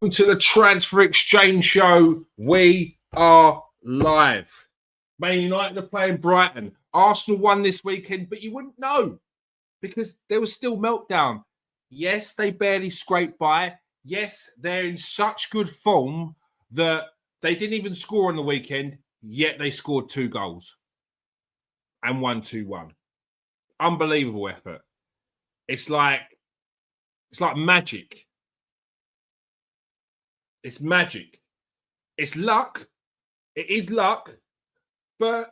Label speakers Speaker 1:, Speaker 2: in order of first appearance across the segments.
Speaker 1: To the Transfer Exchange Show. We are live. Man United are playing Brighton. Arsenal won this weekend, but you wouldn't know because there was still meltdown. Yes, they barely scraped by. Yes, they're in such good form that they didn't even score on the weekend, yet they scored 2 goals and won 2-1. Unbelievable effort. It's like magic. It's magic. It's luck. It is luck, but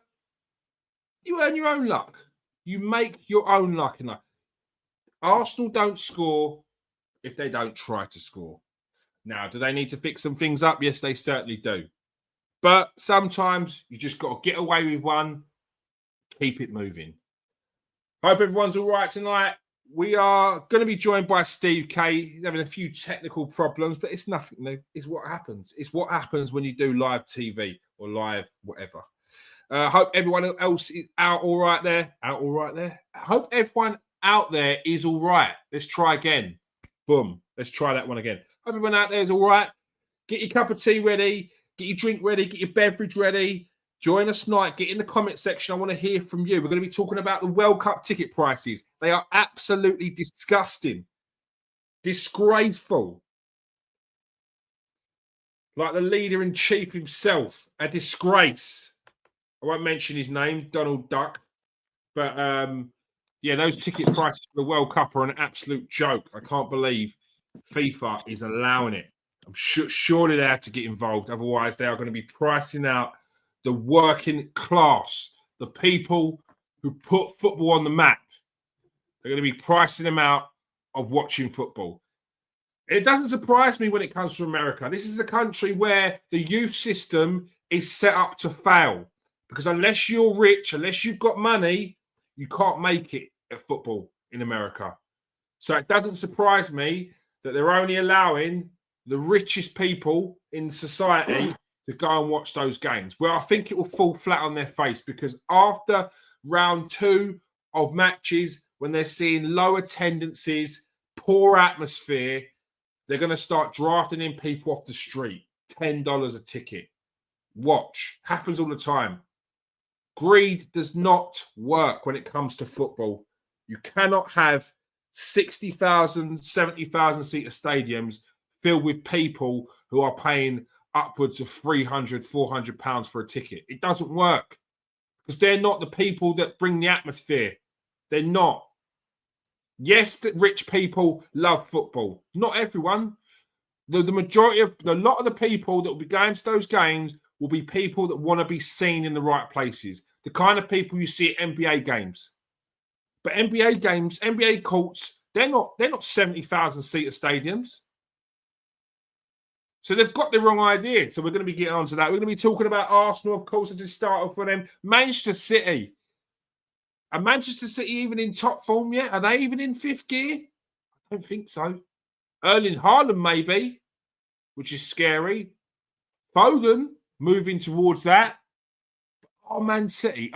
Speaker 1: you earn your own luck. You make your own luck in life. Arsenal don't score if they don't try to score. Now, do they need to fix some things up? Yes, they certainly do. But sometimes you just got to get away with one, keep it moving. Hope everyone's all right tonight. We are going to be joined by Steve K. He's having a few technical problems, but it's nothing new. It's what happens. It's what happens when you do live TV or live whatever. Hope everyone else is out all right there. Out all right there. Hope everyone out there is all right. Let's try again. Boom. Let's try that one again. Hope everyone out there is all right. Get your cup of tea ready. Get your drink ready. Get your beverage ready. Join us tonight. Get in the comment section. I want to hear from you. We're going to be talking about the World Cup ticket prices. They are absolutely disgusting. Disgraceful. Like the leader-in-chief himself. A disgrace. I won't mention his name, Donald Duck. But, yeah, those ticket prices for the World Cup are an absolute joke. I can't believe FIFA is allowing it. I'm surely they have to get involved. Otherwise, they are going to be pricing out the working class, the people who put football on the map. They're going to be pricing them out of watching football. It doesn't surprise me when it comes to America. This is the country where the youth system is set up to fail. Because unless you're rich, unless you've got money, you can't make it at football in America. So it doesn't surprise me that they're only allowing the richest people in society to go and watch those games. Well, I think it will fall flat on their face because after round 2 of matches, when they're seeing low attendances, poor atmosphere, they're going to start drafting in people off the street. $10 a ticket. Watch. Happens all the time. Greed does not work when it comes to football. You cannot have 60,000, 70,000 seater stadiums filled with people who are paying upwards of £300, £400 for a ticket. It doesn't work because they're not the people that bring the atmosphere. They're not. Yes, the rich people love football. Not everyone. The majority of a lot of the people that will be going to those games will be people that want to be seen in the right places. The kind of people you see at NBA games. But NBA games, NBA courts, they're not 70,000 seater stadiums. So they've got the wrong idea. So we're going to be getting onto that. We're going to be talking about Arsenal, of course, to start off with them. Manchester City. Are Manchester City even in top form yet? Are they even in 5th gear? I don't think so. Erling Haaland maybe, which is scary. Foden moving towards that. Our Man City,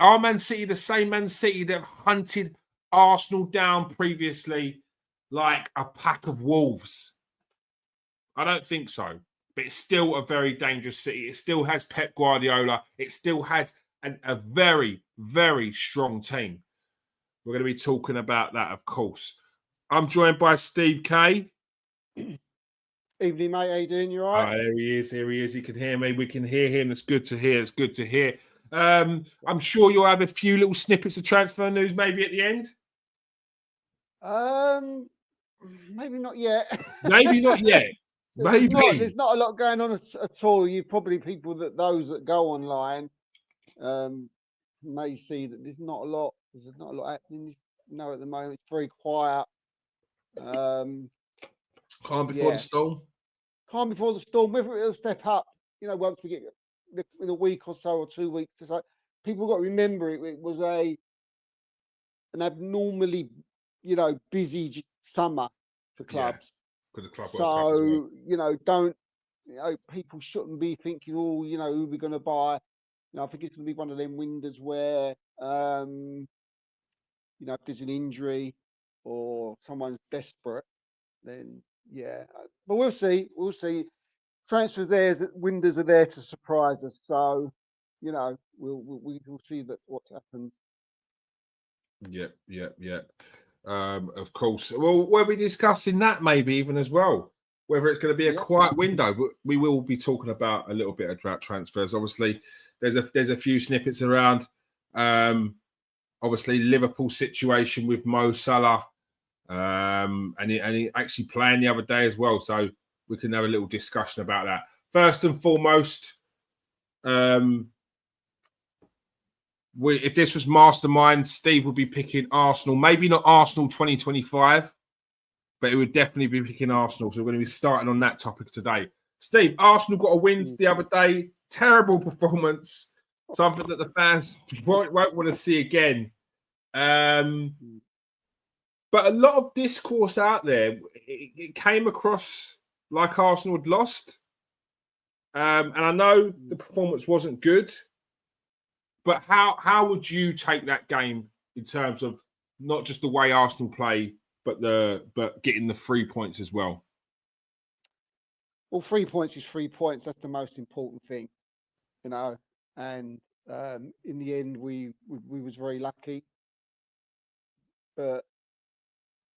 Speaker 1: the same Man City that hunted Arsenal down previously like a pack of wolves. I don't think so. But it's still a very dangerous City. It still has Pep Guardiola. It still has a very, very strong team. We're going to be talking about that, of course. I'm joined by Steve K.
Speaker 2: Evening, mate. How you doing? You all right?
Speaker 1: Oh, there he is. Here he is. He can hear me. We can hear him. It's good to hear. It's good to hear. I'm sure you'll have a few little snippets of transfer news maybe at the end.
Speaker 2: Maybe not yet.
Speaker 1: Maybe not yet. Maybe.
Speaker 2: There's not a lot going on at all. You probably those that go online may see that there's not a lot happening. At the moment it's very quiet.
Speaker 1: Calm before the storm.
Speaker 2: Calm before the storm. Whether it'll step up, once we get in a week or so or 2 weeks. It's like people got to remember it was an abnormally, busy summer for clubs.
Speaker 1: Because the club
Speaker 2: so don't people shouldn't be thinking, who we're going to buy. I think it's going to be one of them windows where if there's an injury or someone's desperate, then but we'll see. transfers there, windows are there to surprise us. So, you know, we'll see that what happens.
Speaker 1: Yeah. Of course. Well, we'll be discussing that maybe even as well. Whether it's going to be a quiet window, but we will be talking about a little bit about transfers. Obviously, there's a few snippets around. Obviously, Liverpool situation with Mo Salah, and he actually playing the other day as well. So we can have a little discussion about that. First and foremost, if this was Mastermind, Steve would be picking Arsenal. Maybe not Arsenal 2025, but it would definitely be picking Arsenal. So we're going to be starting on that topic today. Steve, Arsenal got a win the other day. Terrible performance. Something that the fans won't want to see again. But a lot of discourse out there, it came across like Arsenal had lost. And I know the performance wasn't good. But how would you take that game in terms of not just the way Arsenal play, but getting the 3 points as well?
Speaker 2: Well, 3 points is 3 points. That's the most important thing, you know. And in the end, we was very lucky, but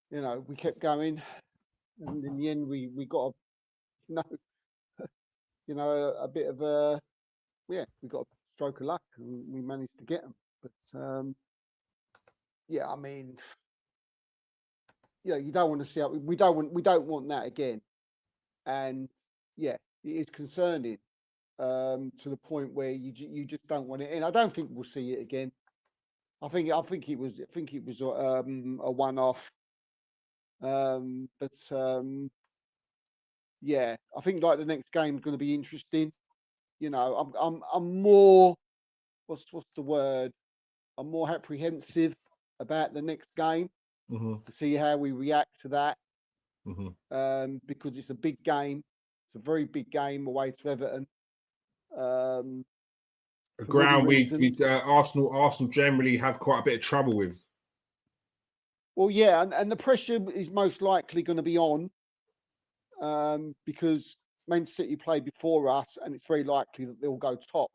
Speaker 2: you know, we kept going, and in the end, we got a bit of a we got a stroke of luck, and we managed to get them. But I mean, you don't want to see we don't want that again, and it is concerning to the point where you just don't want it in. I don't think we'll see it again. I think it was a one-off. I think like the next game is going to be interesting. You know, I'm more what's the word? I'm more apprehensive about the next game to see how we react to that. Because it's a big game. It's a very big game away to Everton.
Speaker 1: A ground Arsenal generally have quite a bit of trouble with.
Speaker 2: Well, yeah, and the pressure is most likely going to be on because Man City played before us, and it's very likely that they'll go top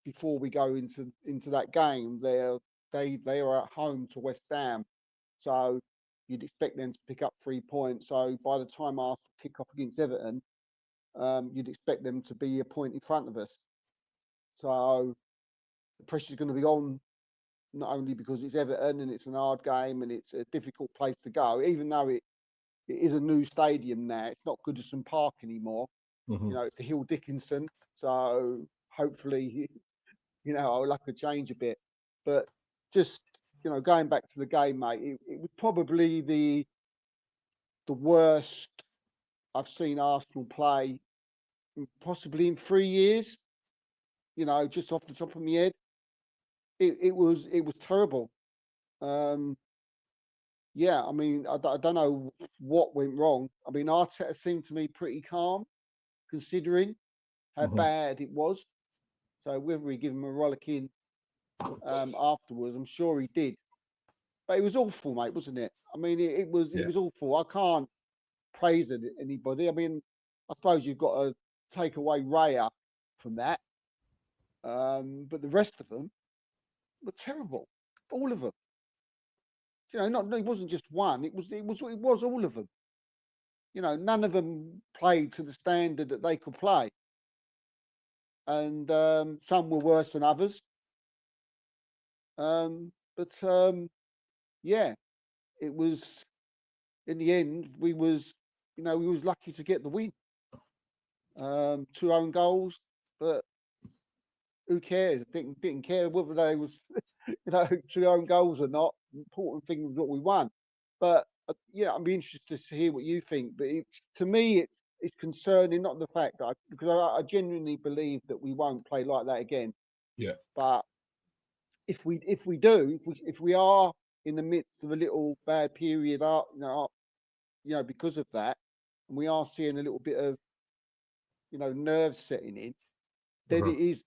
Speaker 2: before we go into that game. They are at home to West Ham, so you'd expect them to pick up 3 points. So by the time Arsenal kick off against Everton, you'd expect them to be a point in front of us. So the pressure is going to be on, not only because it's Everton and it's an hard game and it's a difficult place to go, even though it is a new stadium now. It's not Goodison Park anymore. You know, it's the Hill Dickinson. So hopefully, our luck will change a bit. But just, going back to the game, mate, it was probably the worst I've seen Arsenal play possibly in 3 years. Just off the top of my head, it was terrible. I mean, I don't know what went wrong. I mean, Arteta seemed to me pretty calm, considering how bad it was. So whether we give him a rollicking afterwards, I'm sure he did. But it was awful, mate, wasn't it? I mean, it was awful. I can't praise anybody. I mean, I suppose you've got to take away Raya from that. But the rest of them were terrible, all of them. It wasn't just one. It was all of them. None of them played to the standard that they could play, and some were worse than others. It was in the end we was lucky to get the win. 2 own goals, but who cares? Didn't care whether they was 2 own goals or not. The important thing was what we won. But I'd be interested to hear what you think. But to me, it's concerning, not the fact that because I genuinely believe that we won't play like that again.
Speaker 1: Yeah.
Speaker 2: But if we are in the midst of a little bad period, because of that, and we are seeing a little bit of nerves setting in, then it is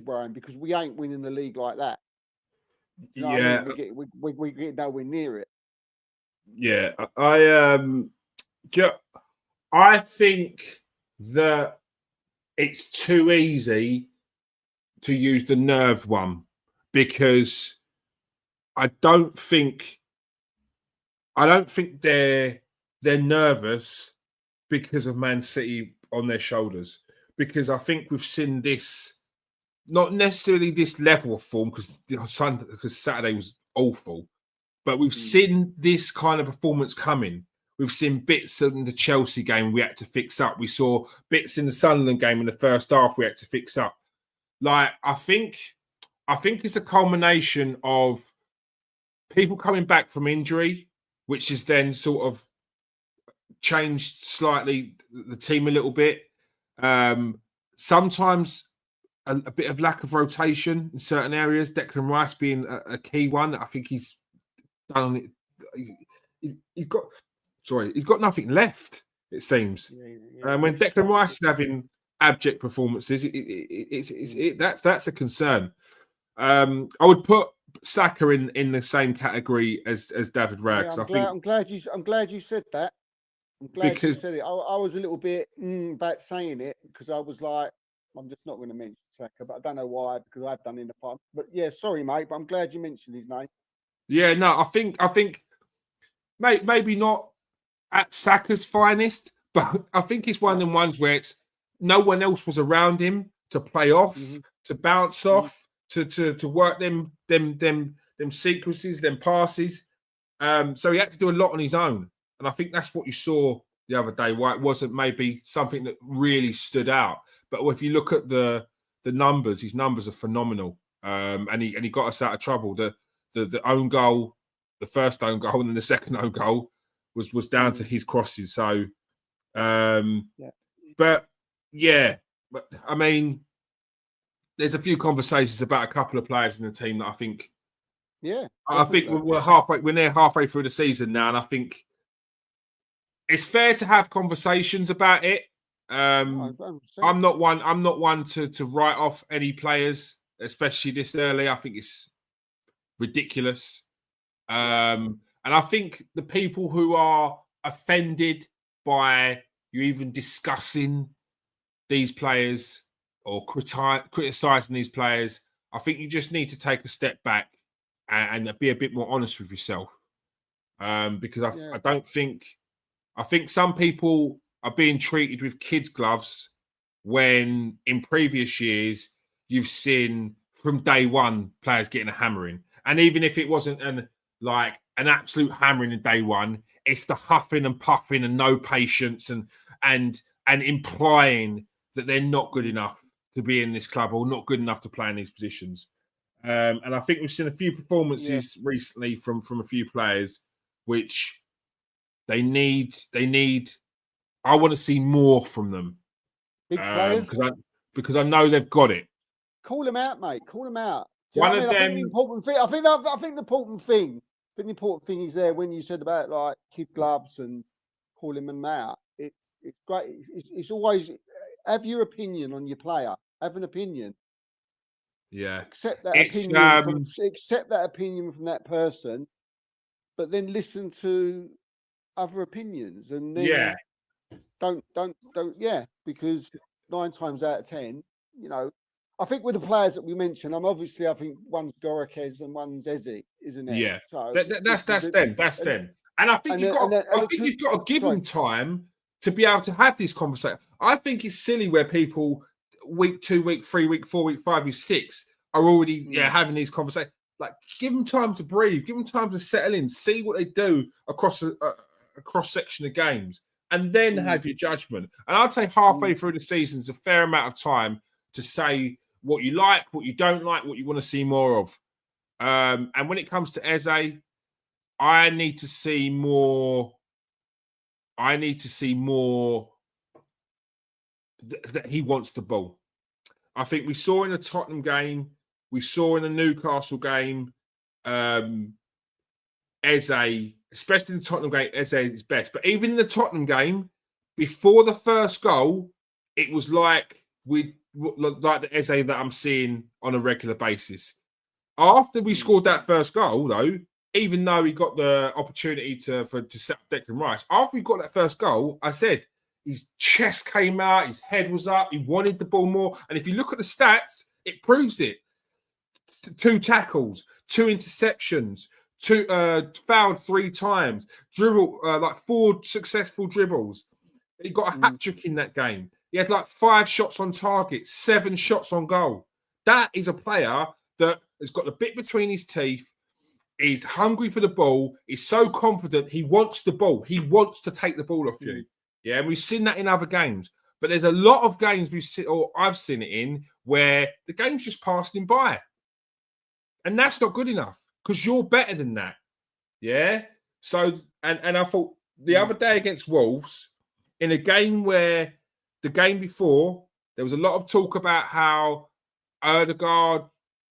Speaker 2: worrying, because we ain't winning the league like that. I mean? we get nowhere near it.
Speaker 1: Yeah, I I think that it's too easy to use the nerve one because I don't think they're nervous because of Man City on their shoulders. Because I think we've seen this, not necessarily this level of form, because Saturday was awful, but we've seen this kind of performance coming. We've seen bits in the Chelsea game we had to fix up. We saw bits in the Sunderland game in the first half we had to fix up. Like, I think it's a culmination of people coming back from injury, which has then sort of changed slightly the team a little bit. Sometimes a bit of lack of rotation in certain areas. Declan Rice being a key one. I think he's done it. He's got nothing left, it seems. When Declan Rice is having abject performances, that's a concern. I would put Saka in the same category as David Raya.
Speaker 2: I'm glad you said that. I'm glad you said it. I was a little bit about saying it because I was like, I'm just not going to mention Saka, but I don't know why, because I've done in the past. But yeah, sorry, mate, but I'm glad you mentioned his name.
Speaker 1: Yeah, no, I think, mate, maybe not at Saka's finest, but I think it's one of them ones where it's no one else was around him to play off, to bounce off, to work them sequences, them passes. So he had to do a lot on his own. And I think that's what you saw the other day, why it wasn't maybe something that really stood out. But if you look at the numbers, his numbers are phenomenal. And he got us out of trouble. The own goal, the first own goal, and then the second own goal was down to his crosses. So, but I mean, there's a few conversations about a couple of players in the team that I think.
Speaker 2: Yeah,
Speaker 1: I think we're near halfway through the season now, and I think it's fair to have conversations about it. I'm not one to write off any players, especially this early. I think it's ridiculous. And I think the people who are offended by you even discussing these players or criticizing these players, I think you just need to take a step back and be a bit more honest with yourself. Because I think some people are being treated with kids' gloves when in previous years you've seen from day one players getting a hammering. And even if it wasn't an absolute hammering in day one, it's the huffing and puffing and no patience and implying that they're not good enough to be in this club or not good enough to play in these positions. And I think we've seen a few performances recently from a few players, which they need. I want to see more from them.
Speaker 2: Big players,
Speaker 1: because I know they've got it.
Speaker 2: Call them out, mate. Call them out.
Speaker 1: One of them.
Speaker 2: I think the important thing is there when you said about like kid gloves and calling them out. It's great. It's always have your opinion on your player. Have an opinion.
Speaker 1: Yeah.
Speaker 2: Accept that opinion. Accept that opinion from that person, but then listen to other opinions and then don't because 9 times out of 10, I think with the players that we mentioned, I think one's Gorokes and one's Eze, isn't it?
Speaker 1: Yeah,
Speaker 2: so
Speaker 1: that's them. That's them. And I think you've got to give them time to be able to have this conversation. I think it's silly where people week 2, week 3, week 4, week 5, week 6 are already having these conversations. Like, give them time to breathe, give them time to settle in, see what they do across a cross section of games, and then have your judgment. And I'd say halfway through the season is a fair amount of time to say what you like, what you don't like, what you want to see more of. And when it comes to Eze, I need to see more that he wants the ball. I think we saw in the Tottenham game, we saw in the Newcastle game, Eze, especially in the Tottenham game, Eze is best. But even in the Tottenham game, before the first goal, it was like the Eze that I'm seeing on a regular basis. After we scored that first goal, though, even though he got the opportunity to set up Declan Rice, after we got that first goal, I said, his chest came out, his head was up, he wanted the ball more. And if you look at the stats, it proves it. 2 tackles, 2 interceptions, 2 fouled 3 times, dribble like 4 successful dribbles. He got a hat trick in that game. He had like 5 shots on target, 7 shots on goal. That is a player that has got the bit between his teeth. He's hungry for the ball. He's so confident. He wants the ball. He wants to take the ball off you. Yeah, and we've seen that in other games. But there's a lot of games I've seen it in where the game's just passing him by. And that's not good enough because you're better than that. Yeah. So, and I thought the other day against Wolves, in a game where the game before, there was a lot of talk about how Odegaard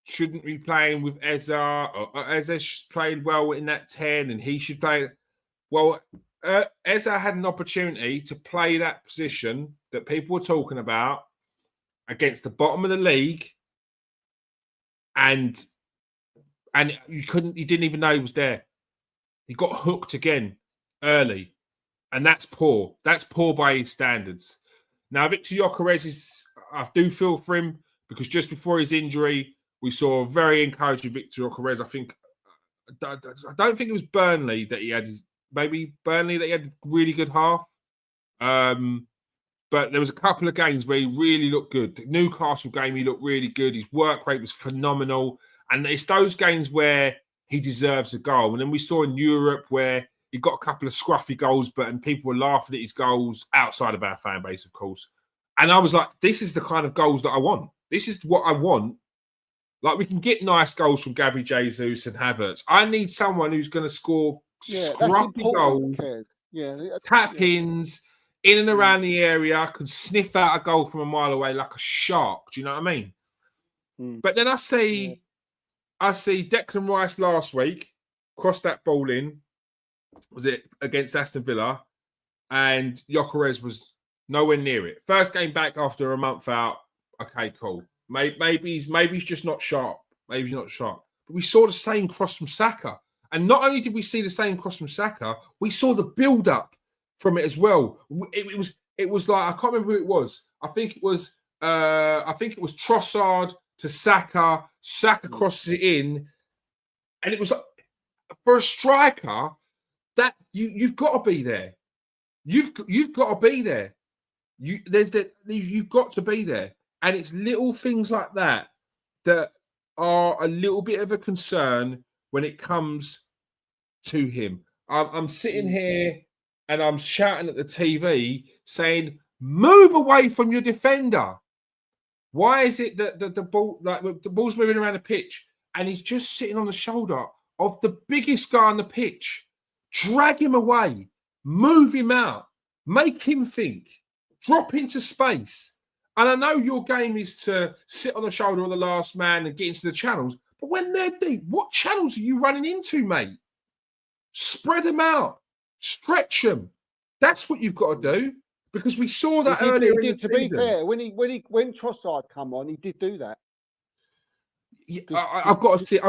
Speaker 1: shouldn't be playing with Eze, or Eze played well in that 10 and he should play. Well, Eze had an opportunity to play that position that people were talking about against the bottom of the league, and you didn't even know he was there. He got hooked again early, and that's poor. That's poor by his standards. Now, Victor Gyökeres I do feel for him because just before his injury, we saw a very encouraging Victor Gyökeres. I don't think it was Burnley that he had maybe Burnley that he had a really good half. But there was a couple of games where he really looked good. The Newcastle game, he looked really good. His work rate was phenomenal. And it's those games where he deserves a goal. And then we saw in Europe where he got a couple of scruffy goals, and people were laughing at his goals outside of our fan base, of course. And I was like, this is the kind of goals that I want. This is what I want. Like, we can get nice goals from Gabby Jesus and Havertz. I need someone who's going to score scruffy goals, tap-ins, in and around the area, can sniff out a goal from a mile away like a shark. Do you know what I mean? But then I see Declan Rice last week cross that ball in. Was it against Aston Villa? And Gyökeres was nowhere near it. First game back after a month out. Okay, cool. Maybe he's just not sharp. Maybe he's not sharp. But we saw the same cross from Saka. And not only did we see the same cross from Saka, we saw the build-up from it as well. It was like, I can't remember who it was. I think it was Trossard to Saka. Saka crosses it in. And it was like, for a striker, that you've got to be there. You've got to be there. You've got to be there. And it's little things like that that are a little bit of a concern when it comes to him. I'm sitting here and I'm shouting at the TV saying, move away from your defender. Why is it that the ball's moving around the pitch and he's just sitting on the shoulder of the biggest guy on the pitch? Drag him away, move him out, make him think, drop into space. And I know your game is to sit on the shoulder of the last man and get into the channels, but when they're deep, what channels are you running into, mate? Spread them out, stretch them. That's what you've got to do, because we saw that earlier.
Speaker 2: He did, to be fair, when Trossard come on, he did do that.
Speaker 1: Yeah, I've got to see it.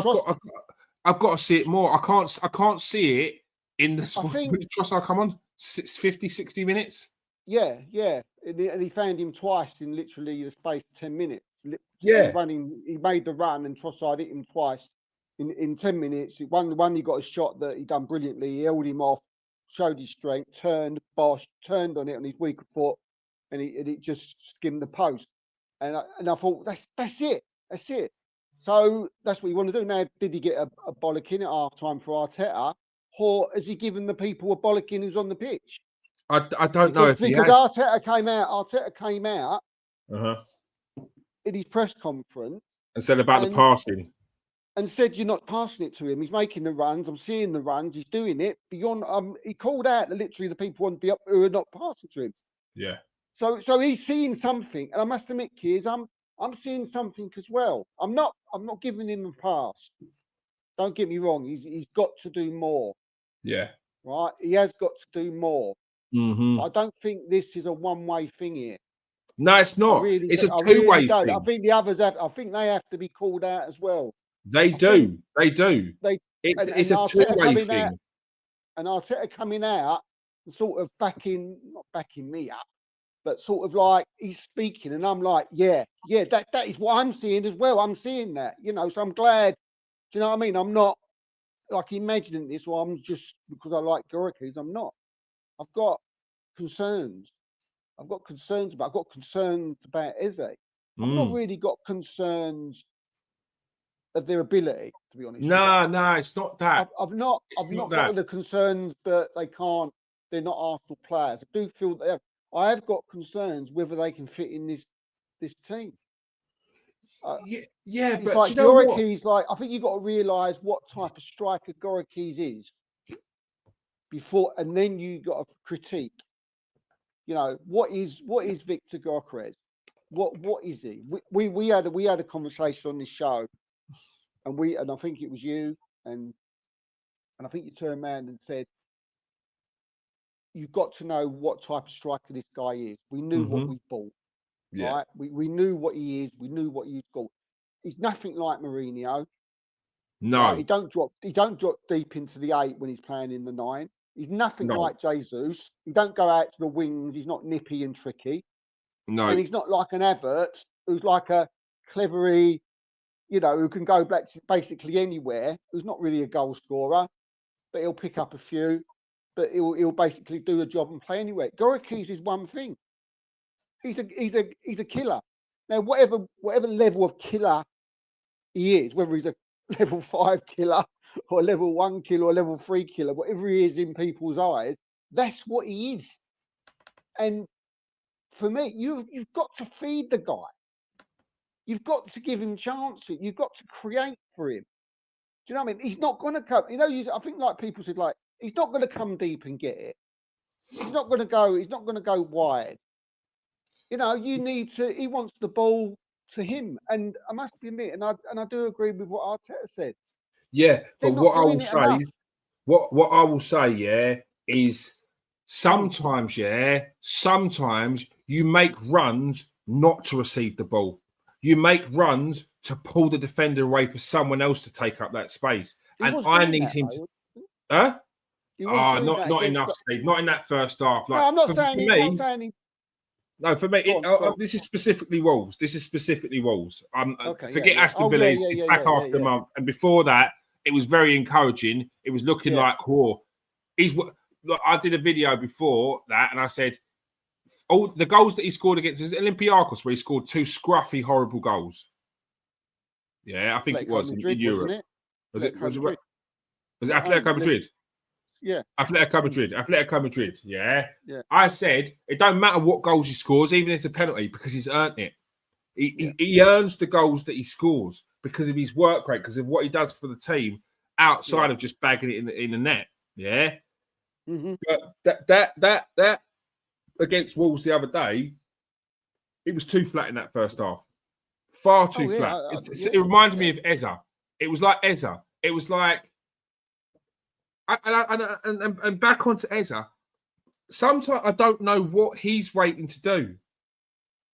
Speaker 1: I've got to see it more. I can't see it in the Trossard come on 50, 60 minutes.
Speaker 2: Yeah. And he found him twice in literally the space of 10 minutes.
Speaker 1: Yeah.
Speaker 2: He made the run and Trossard hit him twice in 10 minutes. One he got a shot that he done brilliantly. He held him off, showed his strength, turned on it on his weaker foot, and it just skimmed the post. And I thought, that's it. That's it. So that's what you want to do. Now, did he get a bollocking at half time for Arteta? Or has he given the people a bollocking who's on the pitch?
Speaker 1: I don't know if he has.
Speaker 2: Because Arteta came out in his press conference
Speaker 1: and said about the passing.
Speaker 2: And said, you're not passing it to him. He's making the runs. I'm seeing the runs. He's doing it. Beyond, he called out literally the people who are not passing to him.
Speaker 1: Yeah.
Speaker 2: So he's seeing something. And I must admit, kids, I'm seeing something as well. I'm not giving him a pass. Don't get me wrong. He's got to do more.
Speaker 1: Yeah.
Speaker 2: Right. He has got to do more.
Speaker 1: Mm-hmm.
Speaker 2: I don't think this is a one-way thing here.
Speaker 1: No, it's not. It's a two-way thing.
Speaker 2: I think the others have. I think they have to be called out as well.
Speaker 1: They do. It's a two-way thing.
Speaker 2: And Arteta coming out and sort of not backing me up, but sort of like he's speaking, and I'm like, yeah, that is what I'm seeing as well. I'm seeing that, so I'm glad. Do you know what I mean? I'm not like imagining this, or I'm just because I like Gorikis. I'm not. I've got concerns. I've got concerns about Eze. I've not really got concerns of their ability, to be honest.
Speaker 1: No, it's not that.
Speaker 2: I've not got the concerns that they're not Arsenal players. I do feel that I have got concerns whether they can fit in this team.
Speaker 1: Yeah,
Speaker 2: it's
Speaker 1: but
Speaker 2: like
Speaker 1: do you know
Speaker 2: Gorikis. Like, I think you've got to realise what type of striker Gorikis is before, and then you got to critique. What is Victor Gyökeres? What is he? We had a conversation on this show, and I think it was you, and I think you turned around and said, you've got to know what type of striker this guy is. We knew what we bought, right? We knew what he is. We knew what he's got. He's nothing like Mourinho.
Speaker 1: No,
Speaker 2: right? He don't drop deep into the 8 when he's playing in the 9. He's nothing like Jesus. He don't go out to the wings. He's not nippy and tricky.
Speaker 1: No,
Speaker 2: and he's not like an Havertz who's like a clevery, who can go back to basically anywhere. Who's not really a goal scorer, but he'll pick up a few. But he'll basically do a job and play anywhere. Gorikis is one thing. He's a killer. Now, whatever level of killer he is, whether he's a level 5 killer or a level 1 killer or a level 3 killer, whatever he is in people's eyes, that's what he is. And for me, you've got to feed the guy. You've got to give him chances. You've got to create for him. Do you know what I mean? He's not going to come. I think like people said, like, he's not going to come deep and get it. He's not going to go wide. You need to. He wants the ball to him, and I must admit, and I do agree with what Arteta said.
Speaker 1: Yeah, but what I will say, what I will say, yeah, is sometimes you make runs not to receive the ball. You make runs to pull the defender away for someone else to take up that space. And I need him to. Huh? Not enough, Steve. Not in that first half. Like,
Speaker 2: no, I'm not saying he.
Speaker 1: No, for me, this is specifically Wolves. Forget Aston Villa. It's back after a month, and before that, it was very encouraging. It was looking like, I did a video before that, and I said, all the goals that he scored against Olympiacos, where he scored 2 scruffy, horrible goals. Yeah, I think it was in Europe. Was it Atletico Madrid?
Speaker 2: Yeah.
Speaker 1: Atletico Madrid. Yeah. I said it don't matter what goals he scores, even if it's a penalty, because he's earned it. He earns the goals that he scores because of his work rate, because of what he does for the team outside of just bagging it in the net. Yeah. Mm-hmm. But that against Wolves the other day, it was too flat in that first half. Far too flat. It reminded me of Eze. It was like Eze. It was like. And back onto Eze, sometimes I don't know what he's waiting to do.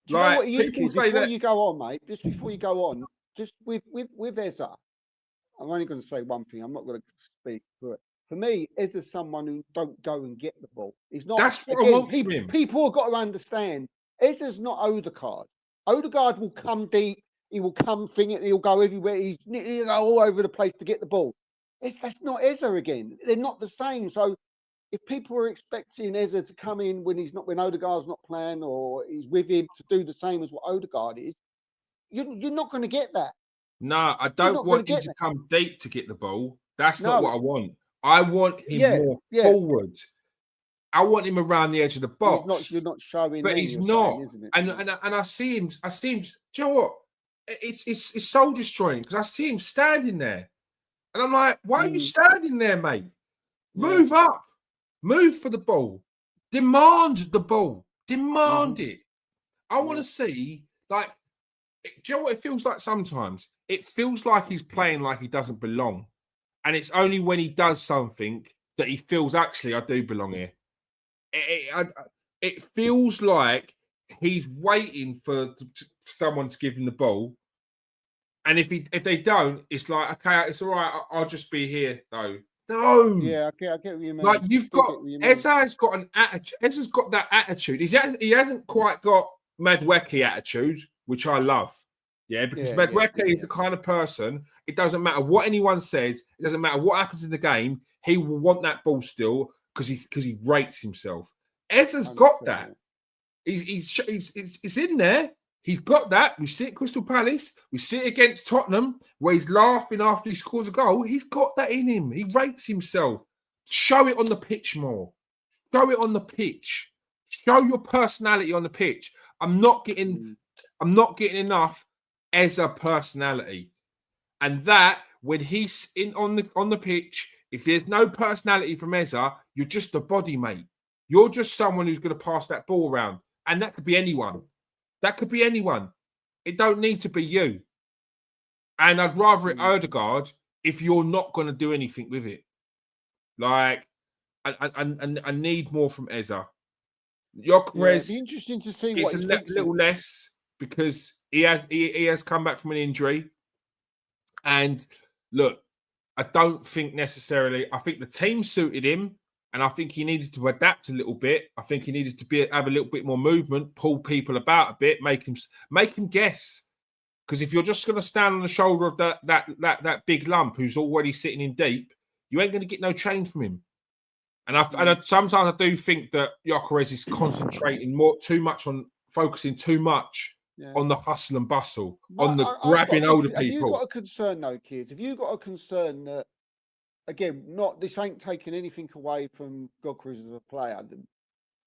Speaker 2: Do you know what he is, before you go on, mate, just before you go on, just with Eze, I'm only going to say one thing. I'm not going to speak for it. For me, Eze is someone who don't go and get the ball. He's not.
Speaker 1: That's what I want from him.
Speaker 2: People have got to understand, Eze's not Odegaard. Odegaard will come deep. He will come it. He'll go everywhere. He'll go all over the place to get the ball. That's not Eze again. They're not the same. So if people are expecting Eze to come in when Odegaard's not playing, or he's with him to do the same as what Odegaard is, you're not going to get that.
Speaker 1: No, I don't want him to come deep to get the ball. That's not what I want. I want him more forward. I want him around the edge of the box.
Speaker 2: You're not showing,
Speaker 1: but he's not. Saying, isn't it? And I see him. Do you know what? It's soul destroying, because I see him standing there. And I'm like, why are you standing there, mate? Move up. Move for the ball. Demand the ball. Demand it. I want to see, like, do you know what it feels like sometimes? It feels like he's playing like he doesn't belong. And it's only when he does something that he feels, actually, I do belong here. It feels like he's waiting for someone to give him the ball. And if they don't, it's like, okay, it's all right. I'll just be here, though. No.
Speaker 2: Yeah, I get what you mean.
Speaker 1: Like you've
Speaker 2: Do
Speaker 1: got
Speaker 2: get what you mean.
Speaker 1: Eza has got an attitude. Eza's got that attitude. He hasn't quite got Madueke attitude, which I love. Yeah, because Madueke is the kind of person, it doesn't matter what anyone says, it doesn't matter what happens in the game, he will want that ball still because he rates himself. Eza's got that. It's in there. He's got that. We see it at Crystal Palace. We see it against Tottenham, where he's laughing after he scores a goal. He's got that in him. He rates himself. Show it on the pitch more. Show it on the pitch. Show your personality on the pitch. I'm not getting enough Eza personality. And that when he's in on the pitch, if there's no personality from Eza, you're just a body, mate. You're just someone who's going to pass that ball around. And that could be anyone. That could be anyone. It don't need to be you. And I'd rather it Odegaard if you're not going to do anything with it. Like, I need more from Eza. Gyökeres,
Speaker 2: be interesting to see
Speaker 1: it's
Speaker 2: what
Speaker 1: a little less because he has come back from an injury. And look, I don't think necessarily. I think the team suited him, and I think he needed to adapt a little bit. I think he needed to have a little bit more movement, pull people about a bit, make him guess. Because if you're just going to stand on the shoulder of that big lump who's already sitting in deep, you ain't going to get no change from him. And sometimes I do think that Gyökeres is concentrating focusing too much on the hustle and bustle, on the grabbing older people.
Speaker 2: Have you got a concern, though, kids? Have you got a concern that, again, this ain't taking anything away from Gyökeres as a player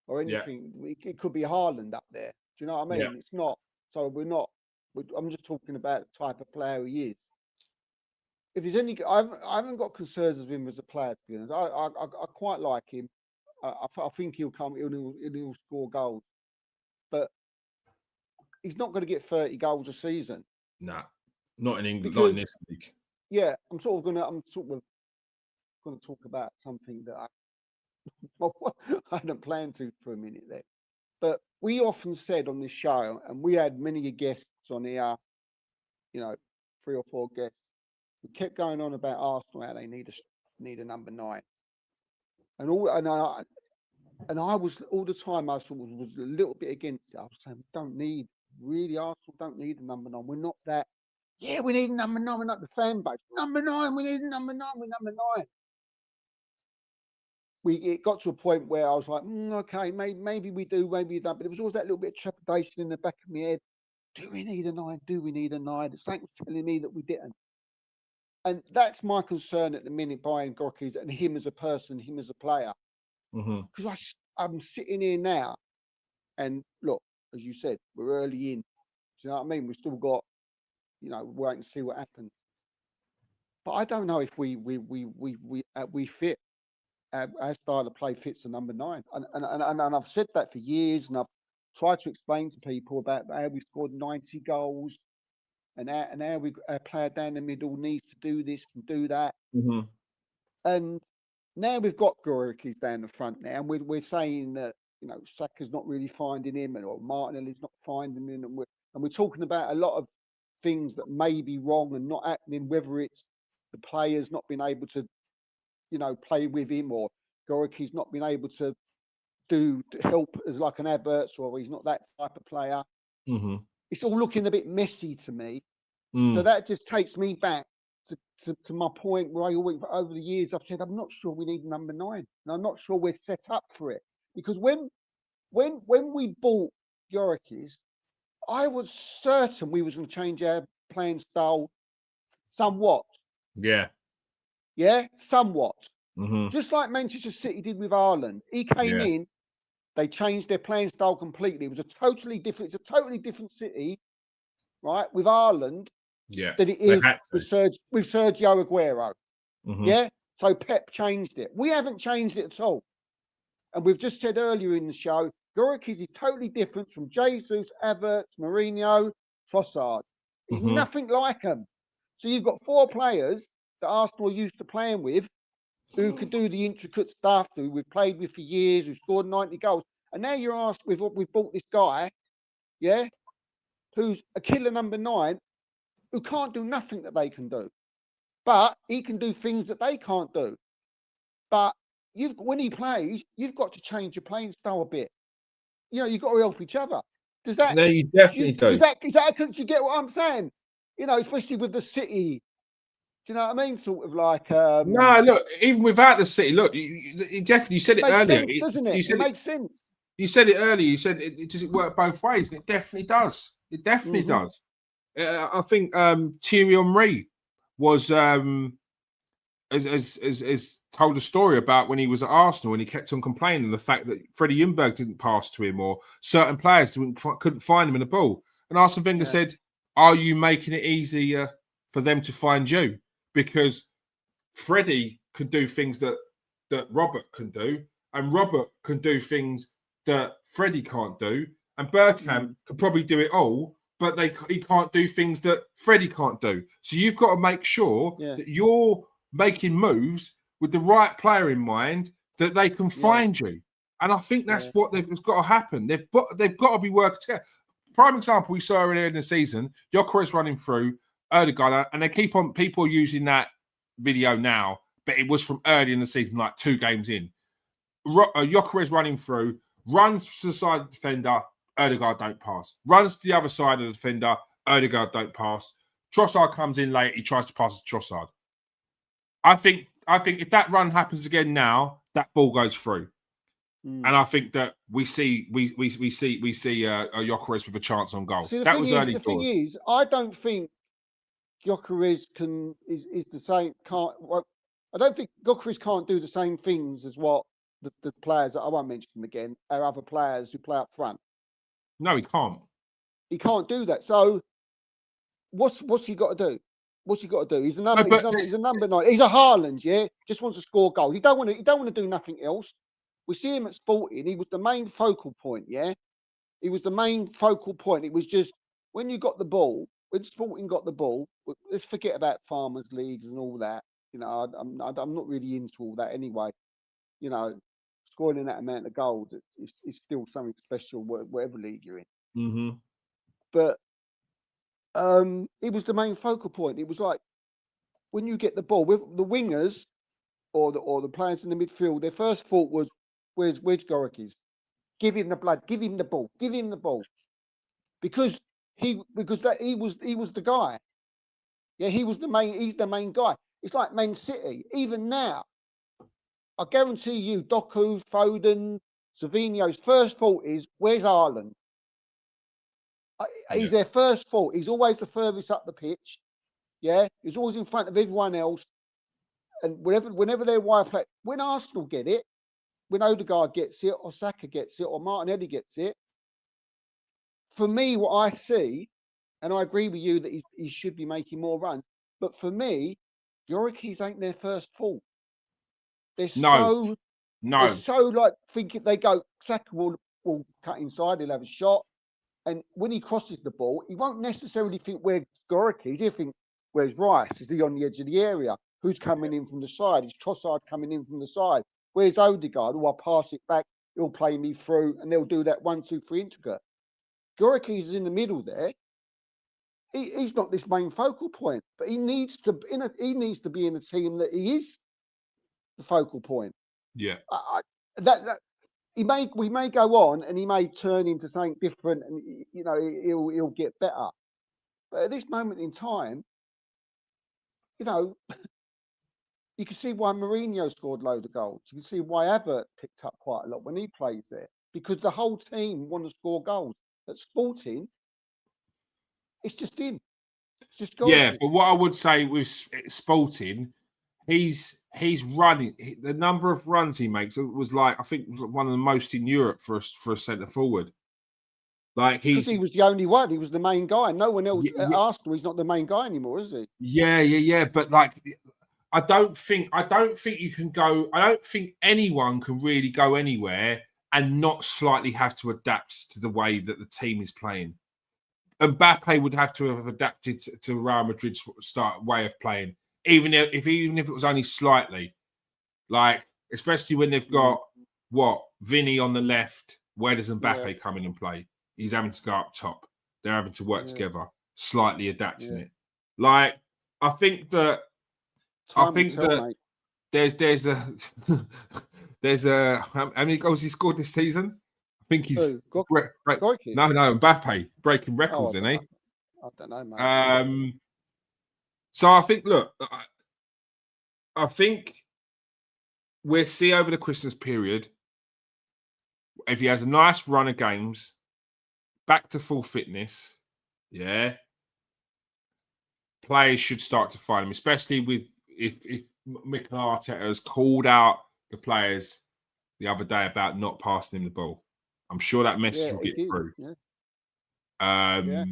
Speaker 2: or anything? Yeah. It could be Haaland up there. Do you know what I mean? Yeah. It's not. So we're not. I'm just talking about the type of player he is. If there's any, I haven't got concerns of him as a player. To be honest, I quite like him. I think he'll come. He'll score goals, but he's not going to get 30 goals a season.
Speaker 1: Nah, not in England. Not in this league.
Speaker 2: Yeah, I'm sort of going to talk about something that I hadn't planned to for a minute there. But we often said on this show, and we had many guests on here, 3 or 4 guests. We kept going on about Arsenal, how they need a number 9, and I was all the time. I was a little bit against it. I was saying, Arsenal don't need a number 9. We're not that. Yeah, we need a number 9. We're not the fan base. Number 9. We need a number 9. We're number 9. It got to a point where I was like, okay, maybe we do, maybe we don't. But there was always that little bit of trepidation in the back of my head. Do we need a 9? Do we need a 9? Something was telling me that we didn't. And that's my concern at the minute buying Gyökeres and him as a person, him as a player. Because I'm sitting here now, and look, as you said, we're early in. Do you know what I mean? We've still got, waiting to see what happens. But I don't know if we fit. Our style of play fits the number 9, and I've said that for years, and I've tried to explain to people about how we scored 90 goals. And how our player down the middle needs to do this and do that. And now we've got Gyökeres down the front now, and we're saying that Saka's not really finding him, or Martinelli's not finding him, and we're talking about a lot of things that may be wrong and not happening. Whether it's the players not being able to, play with him, or Gyökeres not being able to help as like an Havertz, or he's not that type of player. It's all looking a bit messy to me. So that just takes me back to my point where over the years I've said I'm not sure we need number 9, and I'm not sure we're set up for it. Because when we bought Gyökeres, I was certain we was going to change our playing style somewhat.
Speaker 1: Yeah,
Speaker 2: somewhat. Just like Manchester City did with Haaland. He came in. They changed their playing style completely. It was a totally different City, right? With Haaland, than it is with Sergio Aguero. Yeah. So Pep changed it. We haven't changed it at all. And we've just said earlier in the show, Gyökeres is totally different from Jesus, Havertz, Mourinho, Trossard. He's nothing like them. So you've got 4 players that Arsenal are used to playing with, who could do the intricate stuff, who we've played with for years, who scored 90 goals. And now you're asked, we've bought this guy, who's a killer number 9, who can't do nothing that they can do. But he can do things that they can't do. But when he plays, you've got to change your playing style a bit. You know, you've got to help each other. Does that?
Speaker 1: No, you definitely do.
Speaker 2: Is that? Do you get what I'm saying? You know, especially with the City. Do you know what I mean? Sort of like.
Speaker 1: No, look, even without the City, look, you definitely said it
Speaker 2: makes
Speaker 1: earlier.
Speaker 2: sense, doesn't it?
Speaker 1: You said
Speaker 2: It makes sense.
Speaker 1: You said it earlier. You said does it work both ways? And it definitely does. It definitely does. I think Thierry Henry was has told a story about when he was at Arsenal and he kept on complaining the fact that Freddie Ljungberg didn't pass to him or certain players couldn't find him in the ball. And Arsene Wenger said, "Are you making it easier for them to find you? Because Freddie can do things that Robert can do, and Robert can do things that Freddie can't do, and Bergkamp can probably do it all, but he can't do things that Freddie can't do. So you've got to make sure that you're making moves with the right player in mind that they can find you. And I think that's what they've got to happen. They've got to be working together. Prime example we saw earlier in the season, Gyökeres running through Ødegaard, and they keep on people using that video now, but it was from early in the season, like 2 games in. Gyökeres running through, runs to the side of the defender, Ødegaard don't pass. Runs to the other side of the defender, Ødegaard don't pass. Trossard comes in late, he tries to pass to Trossard. I think if that run happens again now, that ball goes through. And I think that we see Gyökeres with a chance on goal.
Speaker 2: See,
Speaker 1: that was early.
Speaker 2: The thing is, I don't think Gyökeres is the same. I don't think Gyökeres can't do the same things as what the players, I won't mention them again, are other players who play up front.
Speaker 1: No, he can't.
Speaker 2: He can't do that. So what's he got to do? What's he got to do? He's a number. He's a number 9. He's a Haaland, yeah. Just wants to score goals. He don't want to do nothing else. We see him at Sporting. He was the main focal point, yeah. He was the main focal point. It was just when you got the ball, when Sporting got the ball. Let's forget about Farmers Leagues and all that. You know, I'm not really into all that anyway. You know, scoring that amount of goals is still something special, whatever league you're in.
Speaker 1: Mm-hmm.
Speaker 2: But it was the main focal point. It was like when you get the ball with the wingers or the players in the midfield, their first thought was, "Where's Gyökeres? Give him the blood. Give him the ball. Give him the ball," because he was the guy. Yeah, he was the main. He's the main guy. It's like Man City. Even now, I guarantee you, Doku, Foden, Savinho's first thought is, "Where's Haaland?" He's their first thought. He's always the furthest up the pitch. Yeah, he's always in front of everyone else. And whenever they're wide play, when Arsenal get it, when Ødegaard gets it, or Saka gets it, or Martinelli gets it, for me, what I see, and I agree with you that he should be making more runs, but for me, Gyökeres ain't their first thought. They're so like thinking they go, Saka will cut inside, he'll have a shot. And when he crosses the ball, he won't necessarily think where's Gyökeres. He'll think, where's Rice? Is he on the edge of the area? Who's coming in from the side? Is Trossard coming in from the side? Where's Ødegaard? Oh, I'll pass it back. He'll play me through, and they'll do that 1-2-3 intricate. Gyökeres is in the middle there. He's not this main focal point, but he needs to be in a team that he is the focal point.
Speaker 1: Yeah.
Speaker 2: We may go on and he may turn into something different, and you know he'll get better. But at this moment in time, you know, you can see why Mourinho scored loads of goals. You can see why Havertz picked up quite a lot when he plays there, because the whole team want to score goals. At Sporting, it's just him. It's just goals.
Speaker 1: Yeah, but what I would say with Sporting, he's running. The number of runs he makes was like, I think, one of the most in Europe for a centre forward. Like
Speaker 2: because he was the only one. He was the main guy. No one else at Arsenal. He's not the main guy anymore, is he?
Speaker 1: Yeah. But like, I don't think you can go. I don't think anyone can really go anywhere and not slightly have to adapt to the way that the team is playing. Mbappe would have to have adapted to Real Madrid's way of playing, even if it was only slightly. Like, especially when they've got Vinny on the left. Where does Mbappe come in and play? He's having to go up top. They're having to work together, slightly adapting it. Like, I think that there's a there's a how many goals he scored this season? I think he's
Speaker 2: Who? Go-
Speaker 1: no,
Speaker 2: Goiky?
Speaker 1: Mbappe breaking
Speaker 2: Oh,
Speaker 1: records,
Speaker 2: I
Speaker 1: isn't
Speaker 2: don't
Speaker 1: he?
Speaker 2: know. I don't know, mate.
Speaker 1: So I think, look, I think we'll see over the Christmas period if he has a nice run of games, back to full fitness, yeah, players should start to find him, especially with if Mikel Arteta has called out the players the other day about not passing him the ball. I'm sure that message
Speaker 2: Yeah,
Speaker 1: will
Speaker 2: he
Speaker 1: get
Speaker 2: did.
Speaker 1: through.
Speaker 2: Yeah,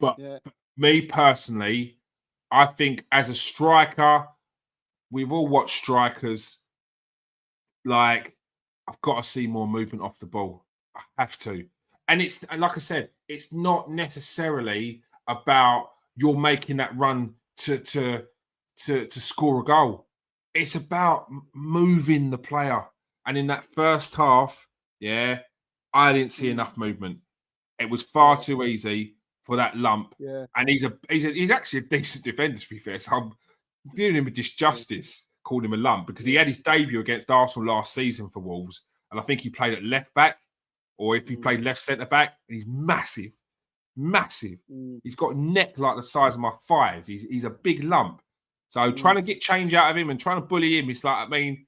Speaker 1: But
Speaker 2: yeah.
Speaker 1: me personally, I think as a striker, we've all watched strikers. Like, I've got to see more movement off the ball. I have to. And like I said, it's not necessarily about you're making that run to score a goal. It's about moving the player. And in that first half, yeah, I didn't see enough movement. It was far
Speaker 2: Yeah.
Speaker 1: too easy for that lump.
Speaker 2: Yeah.
Speaker 1: And he's actually a decent defender, to be fair. So I'm doing him a disjustice, calling him a lump, because he had his debut against Arsenal last season for Wolves. And I think he played at left back, or if he played left centre back, and he's massive, massive. He's got a neck like the size of my thighs. He's a big lump. So trying to get change out of him and trying to bully him, it's like, I mean,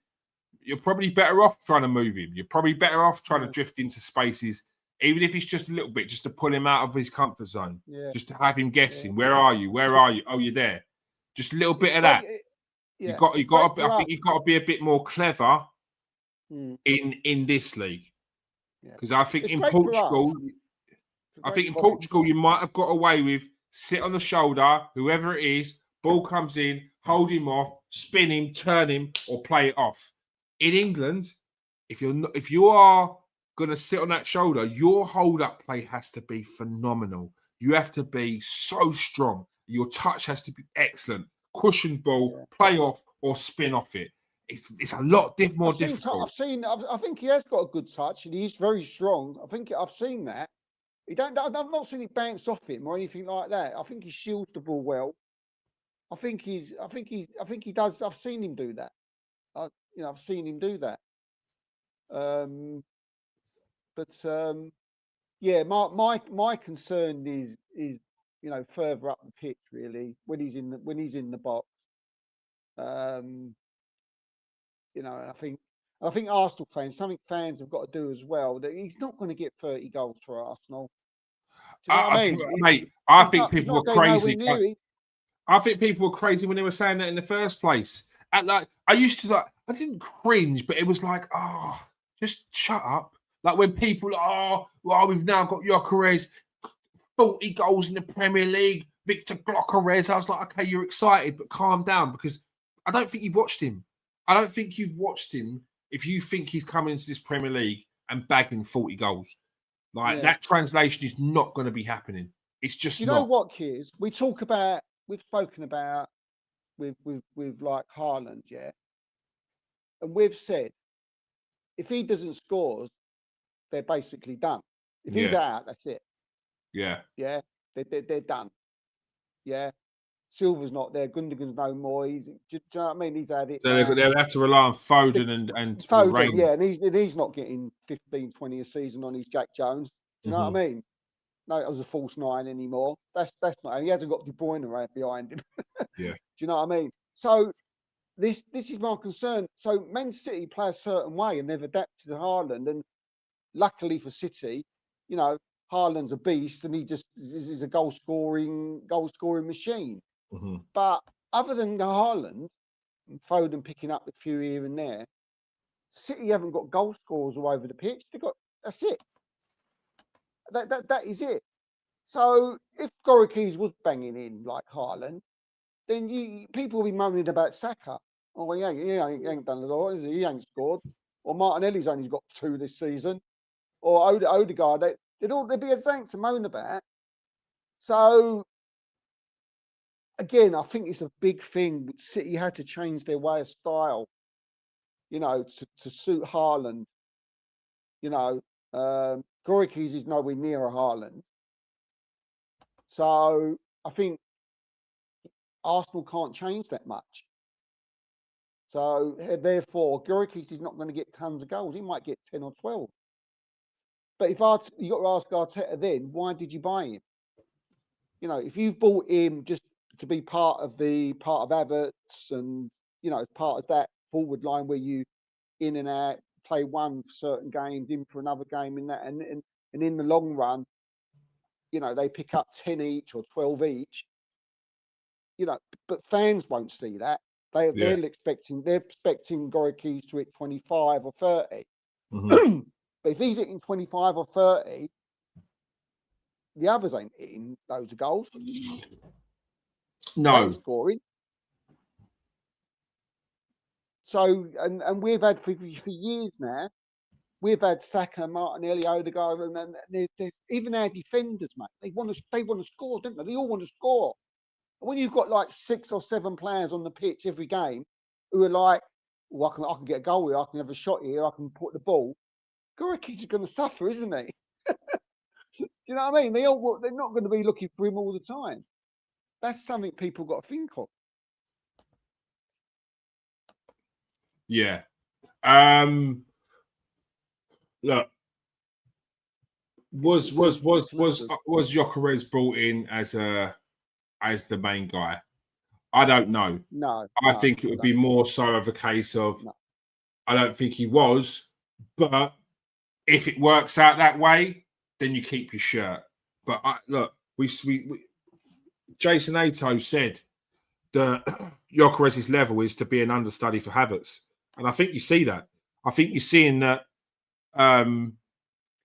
Speaker 1: you're probably better off trying to move him. You're probably better off trying to drift into spaces, even if it's just a little bit, just to pull him out of his comfort zone.
Speaker 2: Yeah.
Speaker 1: Just to have him guessing, where are you? Where are you? Oh, you're there. Just a little bit of that.
Speaker 2: Yeah.
Speaker 1: You got. I think you've got to be a bit more clever in this league, because I think in Portugal, you might have got away with sit on the shoulder, whoever it is, ball comes in, hold him off, spin him, turn him, or play it off. In England, if you are going to sit on that shoulder, your hold up play has to be phenomenal. You have to be so strong. Your touch has to be excellent. Cushion ball, play off, or spin off it. It's a lot more difficult.
Speaker 2: I think he has got a good touch, and he's very strong. I think I've seen that. I've not seen it bounce off him or anything like that. I think he shields the ball well. I think he does. I've seen him do that. I've seen him do that. Yeah, my concern is further up the pitch, really, when he's in the box. And I think Arsenal fans, something fans have got to do as well. That he's not going to get 30 goals for Arsenal. Do you know what I mean?
Speaker 1: Mate, I think people were crazy. I think people were crazy when they were saying that in the first place. I used to I didn't cringe, but it was like, oh, just shut up. Like when people, we've now got Gyökeres, 40 goals in the Premier League, Victor Gyökeres. I was like, okay, you're excited, but calm down, because I don't think you've watched him. I don't think you've watched him if you think he's coming into this Premier League and bagging 40 goals. That translation is not going to be happening. It's just
Speaker 2: not. You know what, Kears? We've spoken about with like Haaland, yeah? And we've said, if he doesn't score, they're basically done. If he's out, that's it.
Speaker 1: Yeah.
Speaker 2: Yeah. They're done. Yeah. Silver's not there. Gundogan's no more. Do you know what I mean? He's had it.
Speaker 1: So they'll have to rely on Foden and
Speaker 2: Foden,
Speaker 1: Rain.
Speaker 2: yeah, and he's not getting 15, 20 a season on his Jack Jones. Do you know what I mean? No, it was a false nine anymore. That's not. And he hasn't got De Bruyne right behind him.
Speaker 1: Yeah.
Speaker 2: Do you know what I mean? So this is my concern. So Man City play a certain way and they've adapted to Haaland, and luckily for City, Haaland's a beast and he just is a goal scoring machine. But other than the Haaland and Foden picking up a few here and there, City haven't got goal scorers all over the pitch. That's it. That is it. So if Gyökeres was banging in like Haaland, then people will be moaning about Saka. Oh, he ain't done a lot. He ain't scored. Or Martinelli's only got 2 this season. Or Odegaard. There'd be a thing to moan about. So again, I think it's a big thing. City had to change their way of style, to suit Haaland. Gyökeres is nowhere near a Haaland. So I think Arsenal can't change that much. So therefore, Gorikis is not going to get tons of goals. He might get 10 or 12. But if you got to ask Arteta then, why did you buy him? You know, if you've bought him just to be part of Havertz and, you know, part of that forward line where you in and out, play one for certain games, in for another game in that, and in the long run, you know, they pick up 10 each or 12 each, you know, but fans won't see that. They're expecting Gorikis to hit 25 or 30.
Speaker 1: Mm-hmm.
Speaker 2: But if he's hitting 25 or 30, the others ain't hitting loads of goals.
Speaker 1: No.
Speaker 2: They ain't scoring. So, and we've had for years now, we've had Saka, Martinelli, Odegaard, and they're, even our defenders, mate. They want to score, don't they? They all want to score. And when you've got like 6 or 7 players on the pitch every game who are like, well, I can get a goal here, I can have a shot here, I can put the ball. Gorikis is going to suffer, isn't he? Do you know what I mean? They're not going to be looking for him all the time. That's something people got to think of.
Speaker 1: Yeah. Look, was Gyökeres brought in as the main guy? I don't know.
Speaker 2: No.
Speaker 1: I think it would be more so of a case of I don't think he was, but if it works out that way, then you keep your shirt. But look, we Jason Ato said that Gyökeres' level is to be an understudy for Havertz, and I think you see that. I think you're seeing that.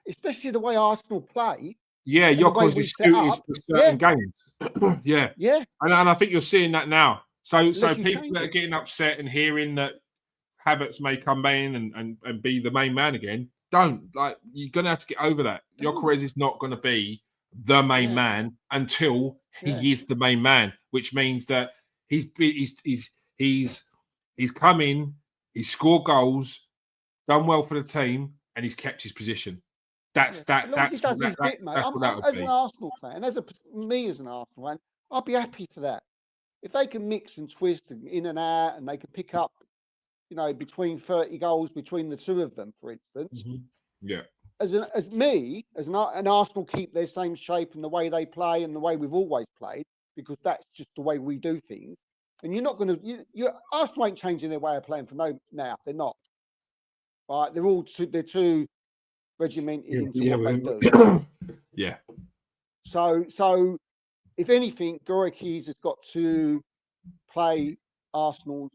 Speaker 2: Especially the way Arsenal play.
Speaker 1: Yeah, Gyökeres is suited for certain games. Yeah. And I think you're seeing that now. So people that are getting upset and hearing that Havertz may come in and be the main man again, you're going to have to get over that. Gyökeres is not going to be the main man until he is the main man, which means that he's come in, he's scored goals, done well for the team, and he's kept his position. That's what that would
Speaker 2: as
Speaker 1: be.
Speaker 2: an Arsenal fan, as an Arsenal fan, I'd be happy for that. If they can mix and twist and in and out, and they can pick up, you know, between 30 goals between the two of them, for instance.
Speaker 1: Mm-hmm. Yeah.
Speaker 2: As an Arsenal keep their same shape and the way they play and the way we've always played, because that's just the way we do things. And you're not going to, Arsenal ain't changing their way of playing now. They're not. Right? They're too regimented into what they do.
Speaker 1: Yeah.
Speaker 2: So if anything, Gorikis has got to play Arsenal's,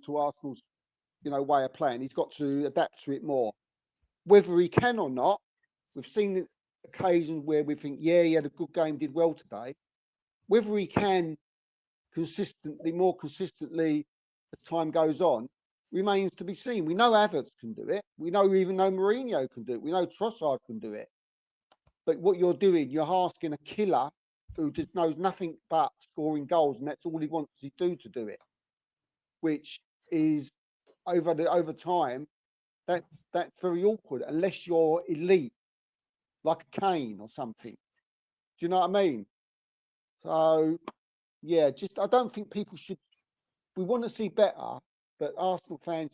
Speaker 2: you know, way of playing. He's got to adapt to it more. Whether he can or not, we've seen occasions where we think, he had a good game, did well today. Whether he can more consistently as time goes on, remains to be seen. We know Havertz can do it. We know Mourinho can do it. We know Trossard can do it. But what you're doing, you're asking a killer who just knows nothing but scoring goals, and that's all he wants to do it. Which is over time, that's very awkward unless you're elite, like a Kane or something. Do you know what I mean? So yeah, I don't think people should. We want to see better. But Arsenal fans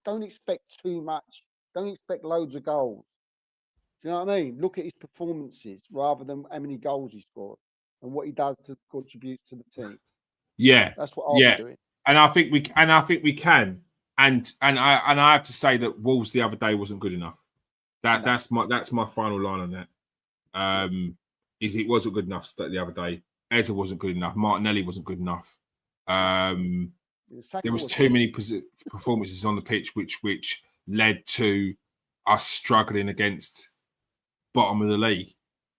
Speaker 2: don't expect too much. Don't expect loads of goals. Do you know what I mean? Look at his performances rather than how many goals he scored and what he does to contribute to the team.
Speaker 1: Yeah,
Speaker 2: that's what I'll be doing.
Speaker 1: And I think we can. And I have to say that Wolves the other day wasn't good enough. That's my final line on that. Is it wasn't good enough the other day. Eze wasn't good enough. Martinelli wasn't good enough. There was too many performances on the pitch which led to us struggling against bottom of the league.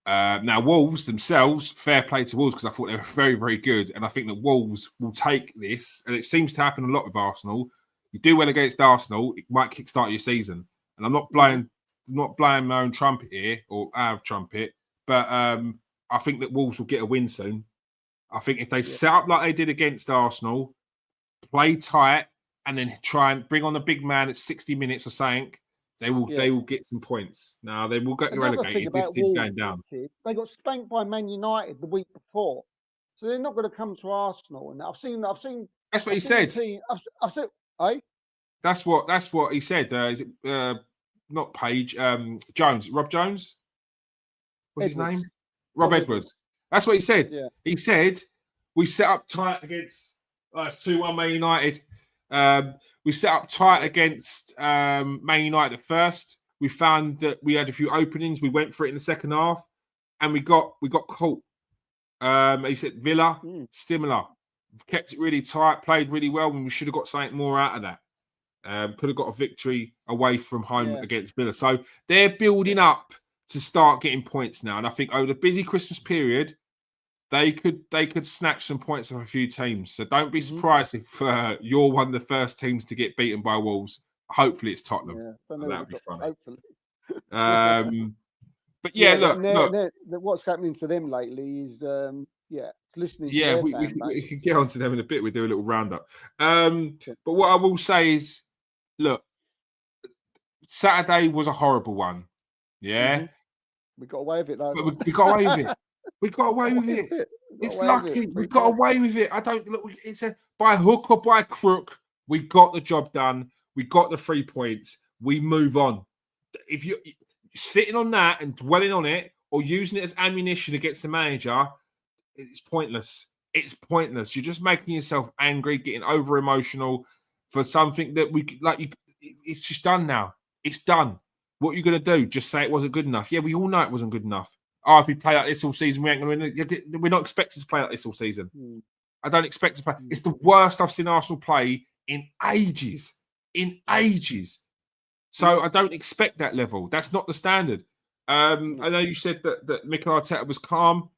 Speaker 1: Now, Wolves themselves, fair play to Wolves, because I thought they were very, very good. And I think that Wolves will take this, and it seems to happen a lot with Arsenal. You do well against Arsenal, it might kickstart your season. And I'm not blowing my own trumpet here, or our trumpet, but I think that Wolves will get a win soon. I think if they set up like they did against Arsenal, play tight, and then try and bring on the big man at 60 minutes or something, they will get some points. Now they will get relegated. This team's going down.
Speaker 2: They got spanked by Man United the week before, so they're not going to come to Arsenal. And I've seen.
Speaker 1: That's what he said.
Speaker 2: I've seen.
Speaker 1: That's what he said. Is it not Page? Jones, Rob Jones. What's his
Speaker 2: Edwards.
Speaker 1: name? Rob Edwards. That's what he said.
Speaker 2: Yeah.
Speaker 1: He said we set up tight against 2-1 Man United. We set up tight against Man United at first. We found that we had a few openings. We went for it in the second half, and we got caught. He said Villa similar, kept it really tight, played really well, and we should have got something more out of that. Could have got a victory away from home against Villa. So they're building up to start getting points now, and I think over the busy Christmas period, they could snatch some points off a few teams. So don't be surprised if you're one of the first teams to get beaten by Wolves. Hopefully it's Tottenham.
Speaker 2: Yeah,
Speaker 1: that would be funny.
Speaker 2: Hopefully.
Speaker 1: But look.
Speaker 2: What's happening to them lately is listening.
Speaker 1: Yeah,
Speaker 2: to
Speaker 1: we can get onto them in a bit. We do a little roundup. But what I will say is, look, Saturday was a horrible one. Yeah,
Speaker 2: we got away with it though.
Speaker 1: But we got away with it. We got away with it. It's lucky we got away with it. I don't look. It's by hook or by crook. We got the job done. We got the 3 points. We move on. If you're sitting on that and dwelling on it or using it as ammunition against the manager, it's pointless. It's pointless. You're just making yourself angry, getting over emotional for something that it's just done now. It's done. What are you going to do? Just say it wasn't good enough? Yeah, we all know it wasn't good enough. If we play like this all season, we ain't going to win. We're not expected to play like this all season. I don't expect to play. It's the worst I've seen Arsenal play in ages. So I don't expect that level. That's not the standard. I know you said that Mikel Arteta was calm.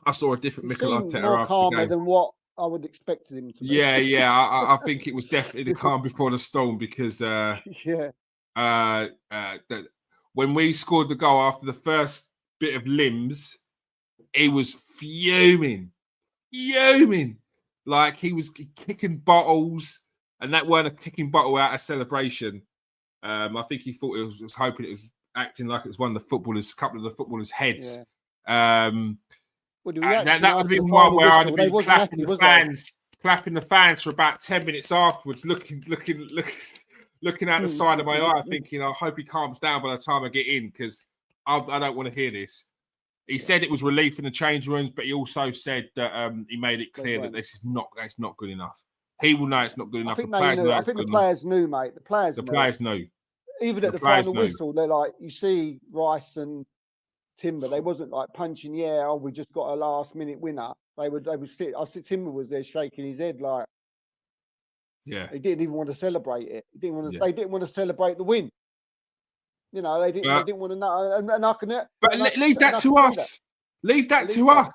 Speaker 1: I saw a different Mikel Arteta
Speaker 2: more
Speaker 1: after
Speaker 2: calmer
Speaker 1: the game.
Speaker 2: than what I would expect him to be.
Speaker 1: Yeah. I think it was definitely the calm before the storm because when we scored the goal after the first bit of limbs, he was fuming. Like he was kicking bottles, and that weren't a kicking bottle out of celebration. I think he thought it was hoping it was acting like it was one of the footballers, couple of the footballers' heads.
Speaker 2: Yeah.
Speaker 1: That would have been one where I'd have been clapping the fans for about 10 minutes afterwards, looking out the side of my eye, thinking, I hope he calms down by the time I get in because I don't want to hear this. He said it was relief in the change rooms, but he also said that he made it clear that that's not good enough. He will know it's not good enough.
Speaker 2: I think the players knew, mate. The players knew. Even at the final whistle, they're like, you see Rice and Timber, they wasn't like punching, we just got a last minute winner. They would sit. I see Timber was there shaking his head like, he didn't even want to celebrate it. They didn't want to celebrate the win. You know, they didn't want to know. And I can.
Speaker 1: But leave that to us. Leave that to us.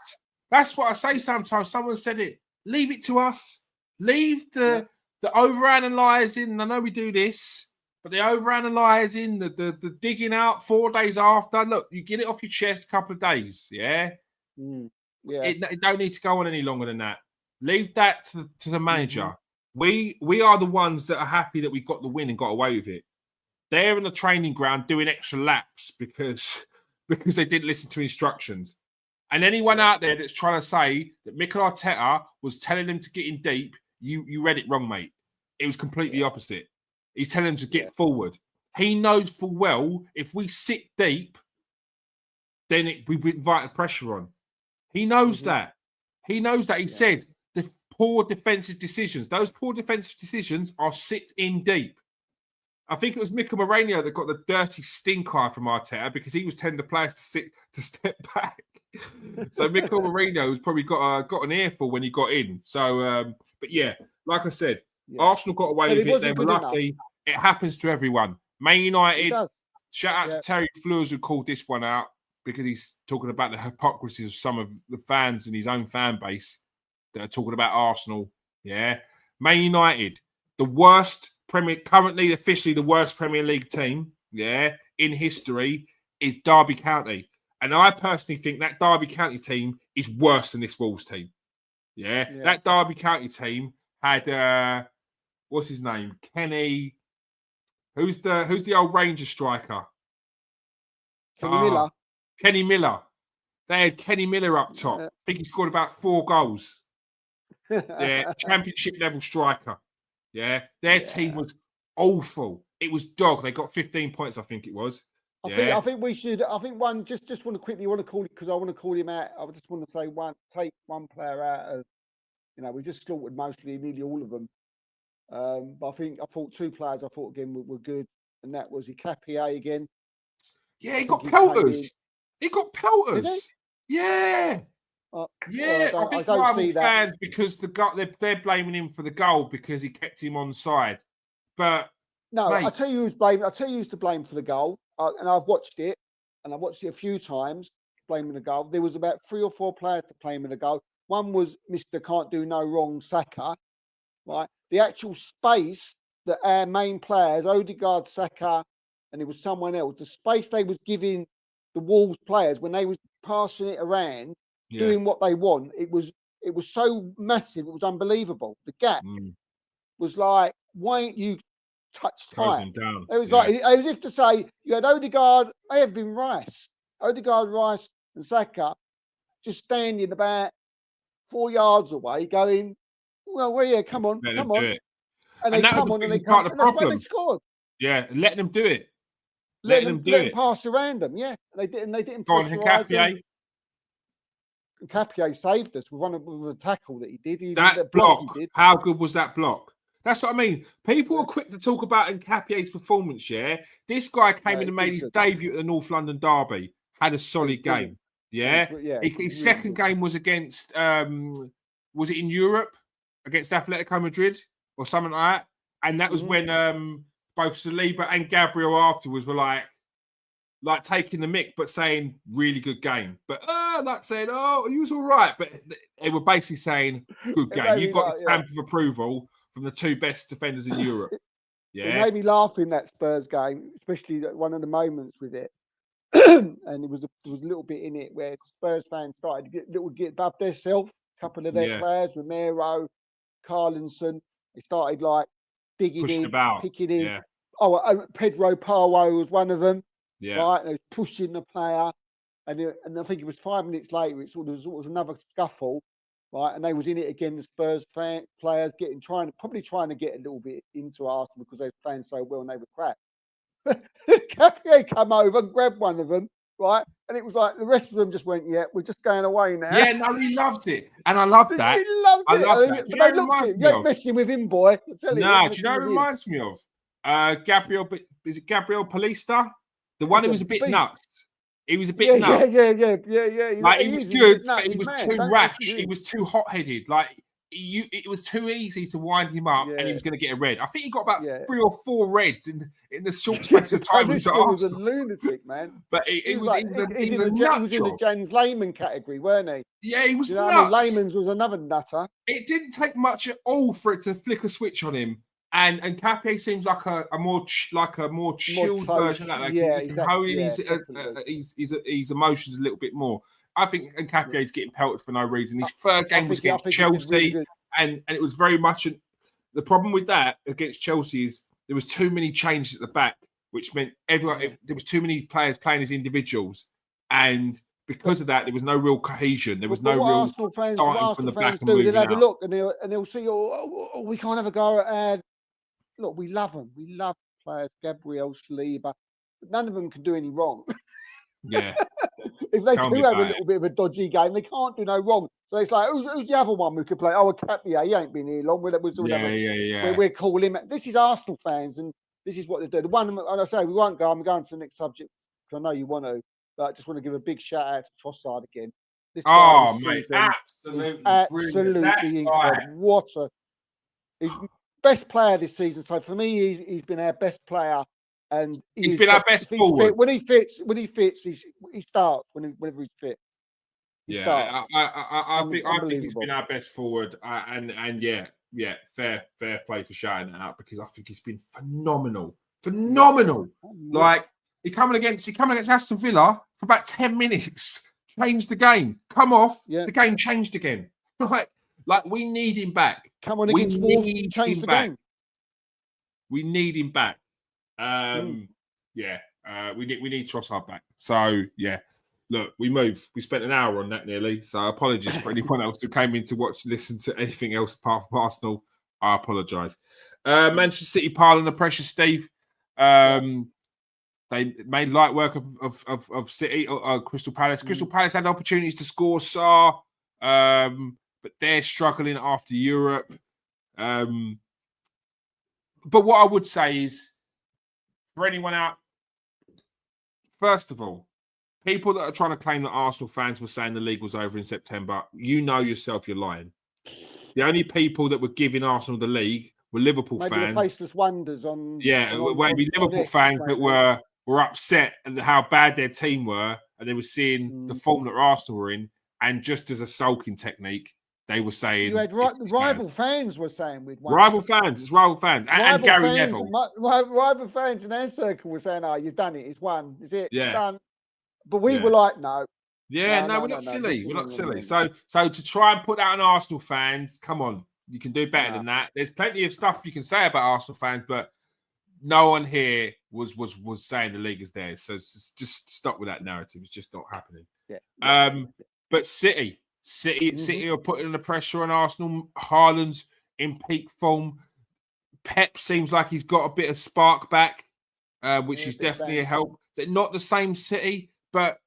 Speaker 1: That's what I say sometimes. Someone said it. Leave it to us. Leave the overanalyzing. I know we do this, but the overanalyzing, the digging out 4 days after. Look, you get it off your chest a couple of days. Yeah. It don't need to go on any longer than that. Leave that to the manager. We are the ones that are happy that we got the win and got away with it. They're in the training ground doing extra laps because they didn't listen to instructions. And anyone out there that's trying to say that Mikel Arteta was telling them to get in deep, you read it wrong, mate. It was completely opposite. He's telling them to get forward. He knows full well if we sit deep, then we invite the pressure on. He knows that. He knows that. He said the poor defensive decisions. Those poor defensive decisions are sit in deep. I think it was Mika Mourinho that got the dirty stink eye from Arteta because he was telling the players to step back. So Mika Mourinho has probably got an earful when he got in. So, but like I said, Arsenal got away with it. They were lucky. Enough. It happens to everyone. Man United. Shout out to Terry Fleurs who called this one out because he's talking about the hypocrisy of some of the fans in his own fan base that are talking about Arsenal. Yeah, Man United, the worst. Currently, officially, the worst Premier League team, in history is Derby County, and I personally think that Derby County team is worse than this Wolves team. That Derby County team had what's his name, Kenny. Who's the old Rangers striker? Kenny Miller. They had Kenny Miller up top. I think he scored about 4 goals. Championship level striker. Their team was awful. It was dog. They got 15 points, I think it was.
Speaker 2: I think we should. I think one just want to quickly want to call it because I want to call him out. I just want to say take one player out of. We just slaughtered nearly all of them. But I thought two players. I thought again were good, and that was Ikapié again.
Speaker 1: Yeah, he got pelters. He got pelters. Yeah. Yeah, I think rival fans because they're blaming him for the goal because he kept him on side. But
Speaker 2: no,
Speaker 1: mate,
Speaker 2: I tell you who's blamed. I tell you who's to blame for the goal. And I've watched it, and I've watched it a few times. Blaming the goal. There was about 3 or 4 players to blame the goal. One was Mr. Can't Do No Wrong, Saka. Right, the actual space that our main players, Odegaard, Saka, and it was someone else. The space they was giving the Wolves players when they was passing it around, doing what they want. It was so massive. It was unbelievable. The gap was like, why ain't you touched tight? It was like as if to say you had Odegaard, may have been Rice, Rice, and Saka just standing about 4 yards away, going, "Well, yeah, come on." And they come on and they come, and that's why they scored.
Speaker 1: Yeah, let them do it.
Speaker 2: Let them pass around them. Yeah, they didn't pressurize them. Capier saved us with a tackle that he did.
Speaker 1: That block. How good was that block? That's what I mean. People are quick to talk about Nkapie's performance, yeah? This guy came in and made his debut at the North London Derby, had a solid game, yeah? His second game was against, was it in Europe? Against Atletico Madrid or something like that? And that was when both Saliba and Gabriel afterwards were like taking the mick, but saying really good game. But like saying, oh, he was all right. But they were basically saying, good game. You got the stamp of approval from the 2 best defenders in Europe. Yeah.
Speaker 2: It made me laugh in that Spurs game, especially one of the moments with it. And it was a little bit in it where Spurs fans started to get above themselves. A couple of their players, Romero, Carlinson, they started like digging
Speaker 1: pushing
Speaker 2: in,
Speaker 1: about,
Speaker 2: picking in. Yeah. Oh, Pedro Parwo was one of them.
Speaker 1: Yeah.
Speaker 2: Right, and they was pushing the player, and I think it was 5 minutes later. It sort of another scuffle, right? And they was in it again. The Spurs players probably trying to get a little bit into Arsenal because they were playing so well and they were crap. Capier come over and grabbed one of them, right? And it was like the rest of them just went, "Yeah, we're just going away now."
Speaker 1: Yeah, no, he loved it, and I love that.
Speaker 2: He loves it.
Speaker 1: I love that.
Speaker 2: But they looked at it. You ain't messing with him, boy.
Speaker 1: No, do you know what it reminds me of? Gabriel, is it Gabriel Palista? The one who was a bit nuts. He was a bit nuts.
Speaker 2: Yeah.
Speaker 1: Like he was good, but he was too rash. He was too hot-headed. Like it was too easy to wind him up, and he was going to get a red. I think he got about 3 or 4 reds in the short space of time.
Speaker 2: This was a lunatic, man.
Speaker 1: But he was in
Speaker 2: the James Lehmann category, weren't he?
Speaker 1: Yeah, he was nuts.
Speaker 2: I mean, Lehmann's was another nutter.
Speaker 1: It didn't take much at all for it to flick a switch on him. And Capier seems like a more chilled version of that. Like he can hold in his emotions a little bit more. I think Capier is getting pelted for no reason. His third game was against Chelsea, really and it was very much the problem with that against Chelsea is there was too many changes at the back, which meant there was too many players playing as individuals, and because of that, there was no real cohesion. There was no real
Speaker 2: Arsenal fans, starting from the back and moving out. They'll have a look and they'll see, we can't have a go at. Look, we love them. We love players, Gabriel, Saliba. But none of them can do any wrong.
Speaker 1: Yeah.
Speaker 2: If they do have a little bit of a dodgy game, they can't do no wrong. So it's like, who's the other one we could play? Oh, Capier, he ain't been here long. We're calling him. This is Arsenal fans, and this is what they do. The one, and I say, we won't go. I'm going to the next subject because I know you want to. But I just want to give a big shout out to Trossard again.
Speaker 1: This mate,
Speaker 2: absolutely incredible. He's best player this season. So for me, he's been our best player, and
Speaker 1: he's been our best forward.
Speaker 2: When he fits, he starts. Whenever he's fit, he starts.
Speaker 1: I think he's been our best forward, and fair play for shouting that out because I think he's been phenomenal. Like he coming against Aston Villa for about 10 minutes, changed the game. Come off, the game changed again. Like we need him back.
Speaker 2: Come on against Wolves, change the game.
Speaker 1: We need him back. We need Trossard back. So look, we spent an hour on that nearly. So apologies for anyone else who came in to listen to anything else apart from Arsenal. I apologise. Manchester City pile under pressure, Steve. They made light work of City, Crystal Palace. Crystal Palace had opportunities to score but they're struggling after Europe. But what I would say is, for anyone out, first of all, people that are trying to claim that Arsenal fans were saying the league was over in September, you know yourself you're lying. The only people that were giving Arsenal the league were Liverpool fans.
Speaker 2: The faceless wonders on.
Speaker 1: Maybe Liverpool fans that were upset at how bad their team were, and they were seeing the form that Arsenal were in, and just as a sulking technique, they were saying
Speaker 2: you had rival fans were saying with
Speaker 1: rival fans, and Gary Neville.
Speaker 2: Rival fans in our circle were saying, "Oh, you've done it. It's won. Is it done?" But we were like, "No."
Speaker 1: Yeah, no, we're not silly. We're not silly. So to try and put that on Arsenal fans, come on, you can do better than that. There's plenty of stuff you can say about Arsenal fans, but no one here was saying the league is theirs. So just stop with that narrative. It's just not happening. But City are putting the pressure on Arsenal. Haaland's in peak form. Pep seems like he's got a bit of spark back, which is definitely a help. They're not the same City, but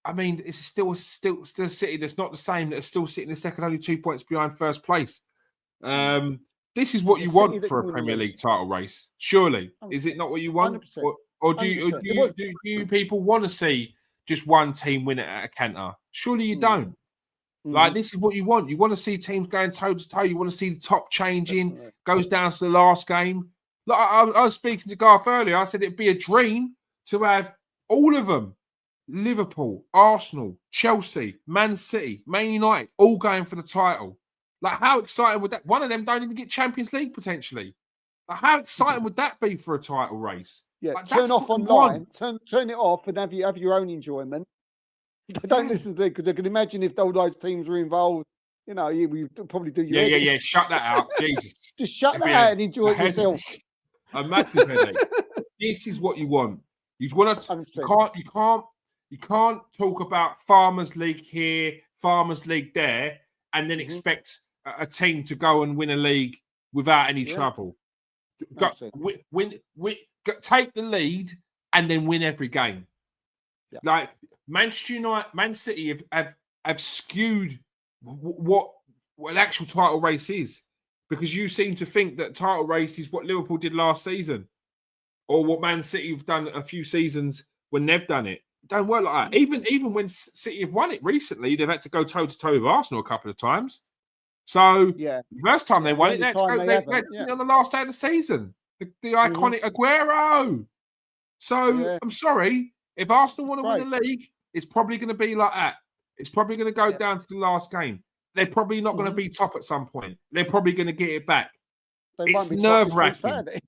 Speaker 1: I mean, it's still a City that's not the same, that's still sitting in second, only 2 points behind first place. This is what you want for a Premier League title race, surely. Is it not what you want?
Speaker 2: 100%.
Speaker 1: Or do you people want to see just one team win it at a canter? Surely you don't. Like, this is what you want. You want to see teams going toe to toe. You want to see the top changing, goes down to the last game. Like, I was speaking to Garth earlier. I said it'd be a dream to have all of them. Liverpool, Arsenal, Chelsea, Man City, Man United, all going for the title. Like, how exciting would that? One of them don't even get Champions League potentially. Like, how exciting would that be for a title race?
Speaker 2: Yeah,
Speaker 1: like,
Speaker 2: turn off online, turn it off, and have your own enjoyment. Don't listen to it, because I can imagine if all those teams were involved. You know, you probably do.
Speaker 1: Yeah. Shut that out, Jesus.
Speaker 2: Just shut that out and enjoy it yourself.
Speaker 1: A massive headache. This is what you want. You want to. You can't talk about Farmers League here, Farmers League there, and then expect a team to go and win a league without any trouble. Take the lead and then win every game. Yeah. Like Manchester United, Man City have skewed what an actual title race is, because you seem to think that title race is what Liverpool did last season, or what Man City have done a few seasons when they've done it. Don't work like that. Even when City have won it recently, they've had to go toe to toe with Arsenal a couple of times. So the first time they won it, they on the last day of the season. The iconic Aguero. So I'm sorry, if Arsenal want to win the league, it's probably going to be like that. It's probably going to go down to the last game. They're probably not going to be top at some point. They're probably going to get it back. It's nerve-wracking.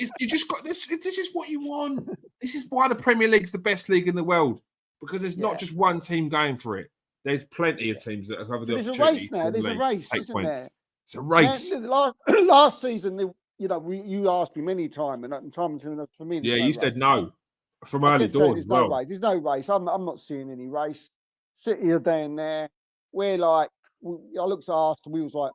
Speaker 1: You just got this. This is what you want. This is why the Premier League's the best league in the world, because there's not just one team going for it. There's plenty of teams that have the opportunity.
Speaker 2: There's a race now. There's a race, isn't there?
Speaker 1: It's a race.
Speaker 2: Last season, you asked me many times, and times for me.
Speaker 1: Yeah, you said no from early doors as well.
Speaker 2: There's no race. I'm not seeing any race. City are down there. We're like, I looked at Arsenal. We was like,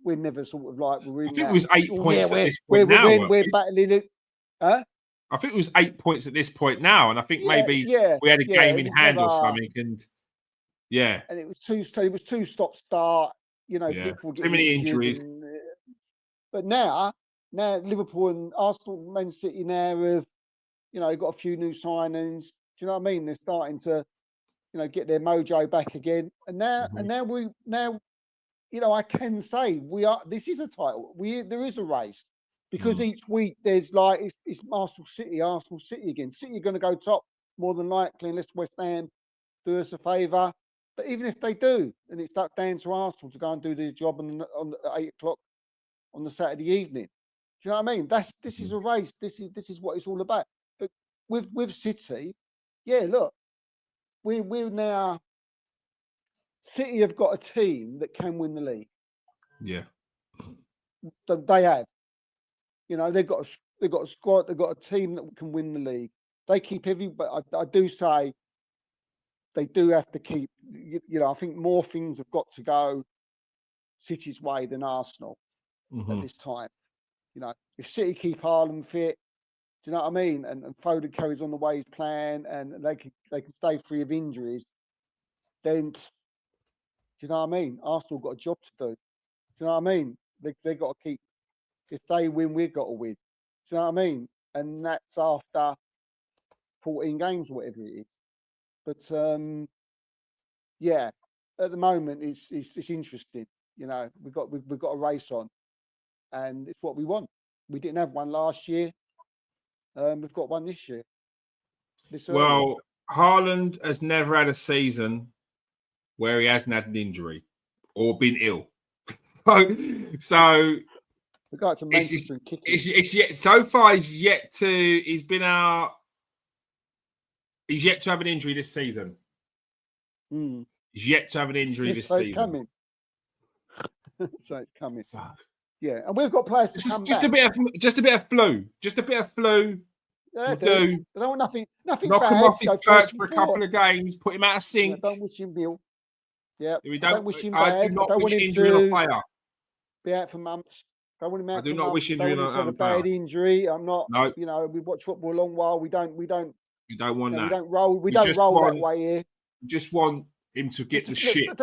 Speaker 2: we're never sort of like we're in.
Speaker 1: I think it was 8 points at this point now.
Speaker 2: We're battling it. Huh?
Speaker 1: I think it was 8 points at this point now, and I think maybe we had a game in hand or something, and
Speaker 2: and it was two stop start.
Speaker 1: Too many injuries.
Speaker 2: But now Liverpool and Arsenal, Man City now have got a few new signings. Do you know what I mean? They're starting to get their mojo back again, and now I can say this is a title. There is a race, because each week there's like it's Arsenal City again. City are going to go top more than likely, unless West Ham do us a favour. But even if they do, then it's down to Arsenal to go and do the job on 8 o'clock on the Saturday evening. Do you know what I mean? This is a race. This is what it's all about. But with City, look, we're now. City have got a team that can win the league.
Speaker 1: Yeah,
Speaker 2: they have. They've got a squad. They've got a team that can win the league. They keep but I do say they do have to keep. I think more things have got to go City's way than Arsenal. at this time. You know, if City keep Haaland fit, do you know what I mean? And Foden carries on the way he's playing, and they can stay free of injuries, then do you know what I mean? Arsenal got a job to do. Do you know what I mean? They got to keep. If they win, we've got to win. Do you know what I mean? And that's after 14 games, whatever it is. But yeah, at the moment it's interesting. You know, we've got a race on, and it's what we want. We didn't have one last year. We've got one this year.
Speaker 1: Well, Haaland has never had a season where he hasn't had an injury or been ill. So
Speaker 2: the guy to Manchester and kicking.
Speaker 1: It's yet so far. He's been out. He's yet to have an injury this season. He's yet to have an injury this season.
Speaker 2: It's coming. So it's coming. Yeah, and we've got players to come
Speaker 1: just
Speaker 2: back.
Speaker 1: Just a bit of flu.
Speaker 2: Yeah,
Speaker 1: do.
Speaker 2: I don't want nothing.
Speaker 1: Knock
Speaker 2: bad.
Speaker 1: him off his perch for a couple of games. Put him out of sync.
Speaker 2: Yeah, don't wish him ill. Yeah,
Speaker 1: I
Speaker 2: don't wish him bad.
Speaker 1: I do not wish
Speaker 2: want
Speaker 1: injury on a player.
Speaker 2: Be out for months. Don't want him out.
Speaker 1: I do not wish injury on
Speaker 2: a bad injury. I'm not.
Speaker 1: No.
Speaker 2: You know, we watch football a long while. We don't.
Speaker 1: You don't want that.
Speaker 2: We don't roll. We don't roll that way here.
Speaker 1: We just want him to get the shit.
Speaker 2: A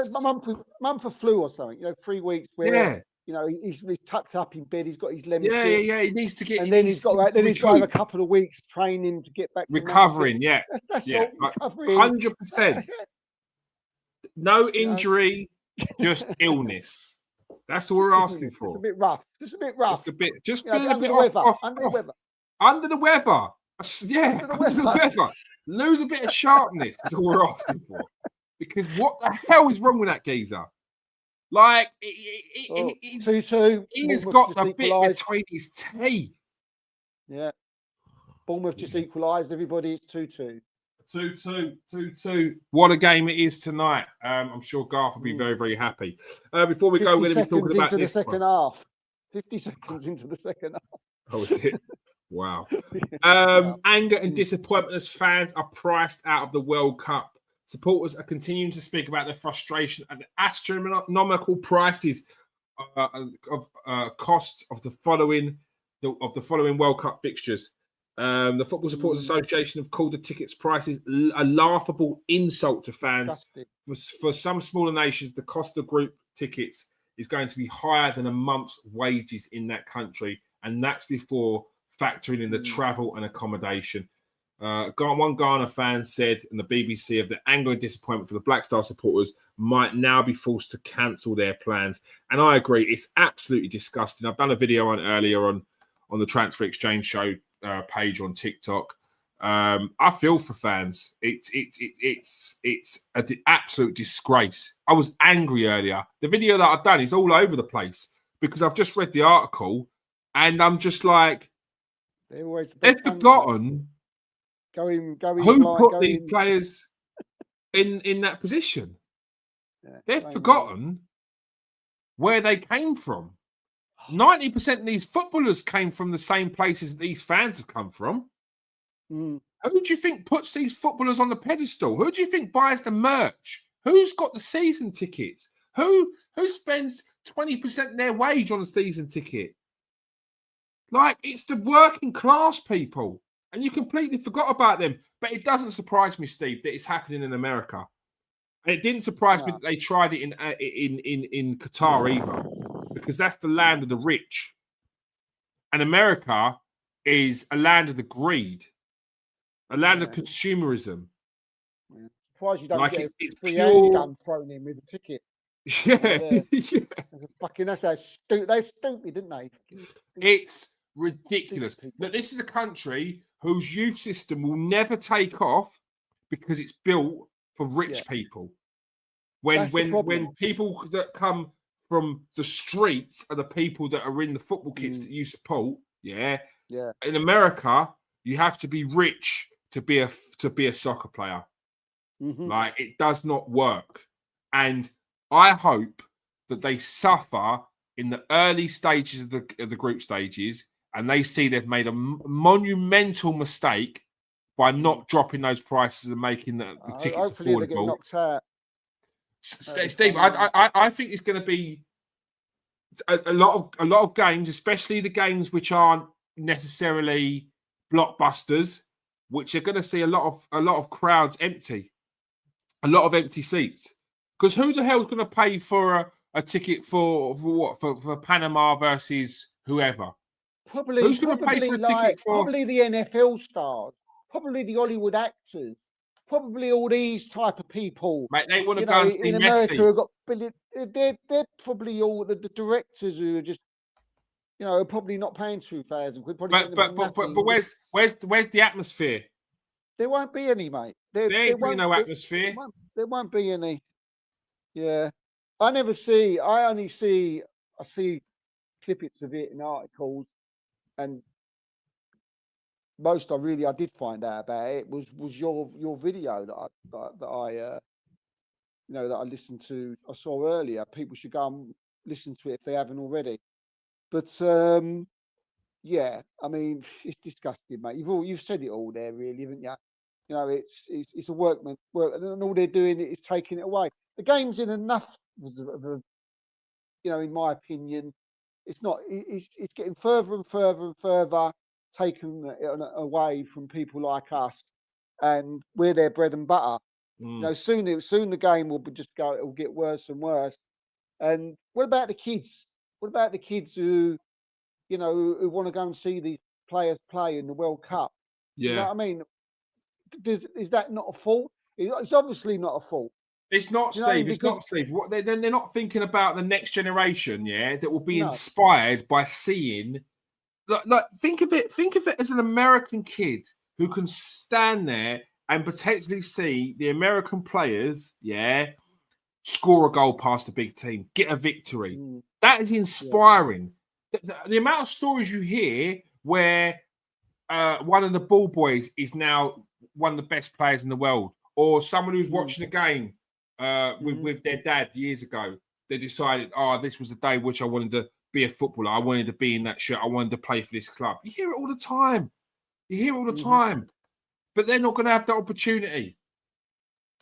Speaker 2: month of flu or something. You know, 3 weeks where you know he's tucked up in bed. He's got his lemon.
Speaker 1: Yeah. He needs to get.
Speaker 2: And then he's got to have a couple of weeks training to get back.
Speaker 1: Recovering.
Speaker 2: That's
Speaker 1: all. 100%. No injury, just illness. That's all we're asking for.
Speaker 2: Just a bit rough.
Speaker 1: Just feeling a bit off.
Speaker 2: Under the weather.
Speaker 1: Under the weather. Yeah. Under the weather. Lose a bit of sharpness. That's all we're asking for. Because what the hell is wrong with that geezer? Like, he's got the bit between his teeth.
Speaker 2: Yeah. Bournemouth just equalised. Everybody, it's 2-2.
Speaker 1: 2-2. What a game it is tonight. I'm sure Garth will be very, very happy. Before we go, we're going to be talking about
Speaker 2: the second half. 50 seconds into the second half.
Speaker 1: Oh, is it? Wow. Anger and disappointment as fans are priced out of the World Cup. Supporters are continuing to speak about their frustration at the astronomical prices of costs of the following World Cup fixtures. The Football Supporters Association have called the tickets prices a laughable insult to fans. For some smaller nations, the cost of group tickets is going to be higher than a month's wages in that country, and that's before factoring in the travel and accommodation. One Ghana fan said in the BBC of the anger and disappointment for the Black Star supporters might now be forced to cancel their plans. And I agree, it's absolutely disgusting. I've done a video on earlier on the Transfer Exchange Show page on TikTok. I feel for fans. It's an absolute disgrace. I was angry earlier. The video that I've done is all over the place because I've just read the article and I'm just like, they've forgotten who put these players in that position. They've forgotten where they came from. 90% of these footballers came from the same places that these fans have come from. Who do you think puts these footballers on the pedestal? Who do you think buys the merch? Who's got the season tickets? Who spends 20% of their wage on a season ticket? Like, it's the working class people. And you completely forgot about them. But it doesn't surprise me, Steve, that it's happening in America. And it didn't surprise me that they tried it in Qatar either. Because that's the land of the rich. And America is a land of the greed. A land of consumerism.
Speaker 2: Surprised you don't get a free handgun thrown in with a ticket. They're stupid, didn't they?
Speaker 1: It's ridiculous. But this is a country whose youth system will never take off because it's built for rich people. When people that come from the streets are the people that are in the football kits that you support. Yeah. In America, you have to be rich to be a soccer player. Like, it does not work. And I hope that they suffer in the early stages of the group stages, and they see they've made a monumental mistake by not dropping those prices and making the tickets
Speaker 2: hopefully
Speaker 1: affordable.
Speaker 2: They get knocked out.
Speaker 1: Steve, I think it's going to be a lot of games, especially the games which aren't necessarily blockbusters, which are going to see a lot of crowds empty, a lot of empty seats. Because who the hell's going to pay for a ticket for what for Panama versus whoever? Who's going to pay for a ticket for?
Speaker 2: Probably the NFL stars, probably the Hollywood actors, probably all these type of people.
Speaker 1: Mate, they want to go and see
Speaker 2: in
Speaker 1: Messi.
Speaker 2: America who got billion. They're probably all the directors who are just, are probably not paying £2,000.
Speaker 1: But where's the atmosphere?
Speaker 2: There won't be any, mate.
Speaker 1: There ain't no atmosphere.
Speaker 2: There won't be any. Yeah, I see snippets of it in articles, and most I did find out about it was your video that I listened to. I saw earlier. People should go and listen to it if they haven't already. But yeah, I mean, it's disgusting, mate. You've said it all there, really, haven't you? It's a work, and all they're doing is taking it away. The game's in enough of a, in my opinion, it's not. It's getting further and further and further taken away from people like us, and we're their bread and butter. Soon the game will just go. It will get worse and worse. And what about the kids? What about the kids who want to go and see these players play in the World Cup?
Speaker 1: Yeah.
Speaker 2: You know what I mean? Is that not a fault? It's obviously not a fault.
Speaker 1: It's not, Steve. It's not, Steve. What they're not thinking about the next generation, yeah, that will be inspired by seeing. Like, think of it as an American kid who can stand there and potentially see the American players, yeah, score a goal past a big team, get a victory. That is inspiring. Yeah. The amount of stories you hear where one of the ball boys is now one of the best players in the world, or someone who's watching a game with their dad years ago, they decided, this was the day which I wanted to be a footballer. I wanted to be in that shirt. I wanted to play for this club. You hear it all the time. But they're not going to have that opportunity.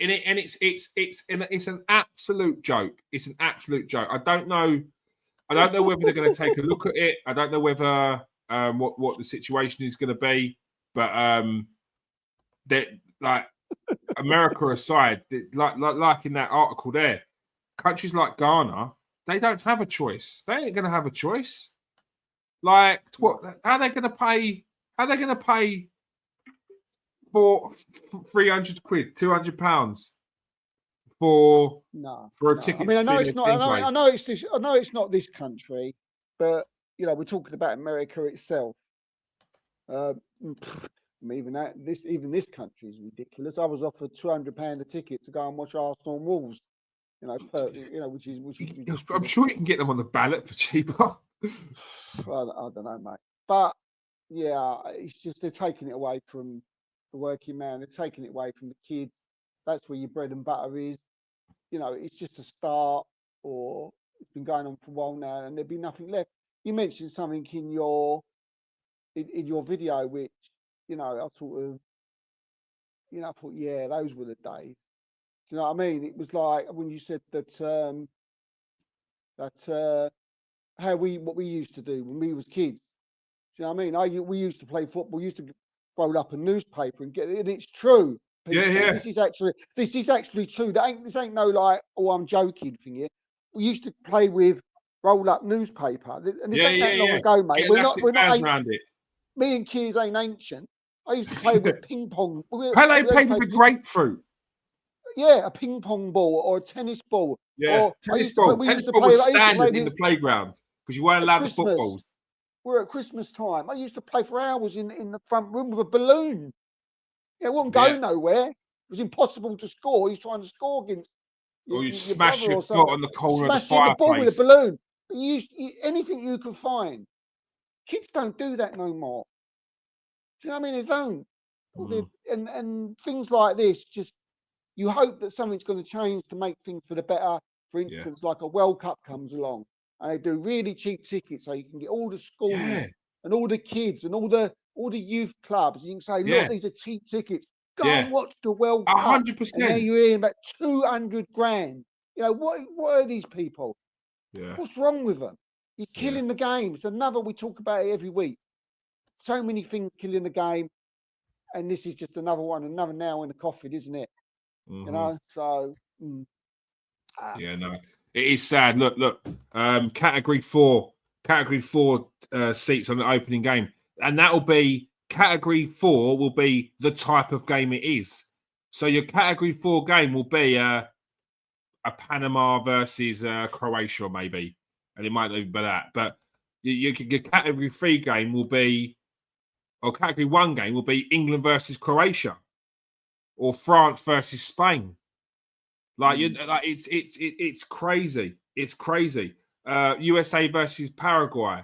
Speaker 1: And it's an absolute joke. It's an absolute joke. I don't know whether they're going to take a look at it. I don't know whether what the situation is going to be. But that, like, America aside, like in that article there, countries like Ghana, they don't have a choice. They ain't going to have a choice. Like, what? How are they going to pay? How are they going to pay for £300, £200 for a ticket?
Speaker 2: I mean, I know it's not. I know it's this. I know it's not this country, but we're talking about America itself. Even this country is ridiculous. I was offered £200 a ticket to go and watch Arsenal and Wolves. Which is ridiculous.
Speaker 1: I'm sure you can get them on the ballot for cheaper.
Speaker 2: I don't know, mate. But yeah, it's just they're taking it away from the working man. They're taking it away from the kids. That's where your bread and butter is. It's just a start, or it's been going on for a while now, and there'll be nothing left. You mentioned something in your video, which I sort of, I thought, yeah, those were the days. Do you know what I mean? It was like when you said that what we used to do when we was kids. Do you know what I mean? We used to play football. We used to roll up a newspaper and get it. And it's true.
Speaker 1: People. Yeah.
Speaker 2: This is actually true. This ain't no like, I'm joking thing here. We used to play with roll up newspaper, and this ain't that long ago, mate. We're not
Speaker 1: around it.
Speaker 2: Me and Keys ain't ancient. I used to play with ping pong.
Speaker 1: Pele played with a grapefruit.
Speaker 2: Yeah, a ping pong ball or a tennis ball.
Speaker 1: Yeah, tennis ball. Tennis ball was standard in the playground because you weren't allowed the footballs.
Speaker 2: We're at Christmas time. I used to play for hours in the front room with a balloon. It wouldn't go nowhere. It was impossible to score. He's trying to score against.
Speaker 1: Or you smash your foot on the corner of the fireplace.
Speaker 2: The ball with a balloon. Anything you can find. Kids don't do that no more. Do you know what I mean? They don't. And things like this, just you hope that something's going to change to make things for the better. For instance, like a World Cup comes along and they do really cheap tickets so you can get all the schools and all the kids and all the youth clubs. You can say, look, these are cheap tickets. Go and watch the World Cup.
Speaker 1: 100%.
Speaker 2: And now you're in about 200 grand. What are these people?
Speaker 1: Yeah.
Speaker 2: What's wrong with them? You're killing the game. It's another, we talk about it every week. So many things killing the game. And this is just another one, another nail in the coffin, isn't it?
Speaker 1: Mm-hmm.
Speaker 2: You know, so.
Speaker 1: Yeah, no, it is sad. Look, category four seats on the opening game, and that will be category 4 will be the type of game it is. So your category 4 game will be a Panama versus Croatia, maybe, and it might not even be that. But your category 3 game will be, or category 1 game will be England versus Croatia, or France versus Spain. Like it's crazy. It's crazy. USA versus Paraguay.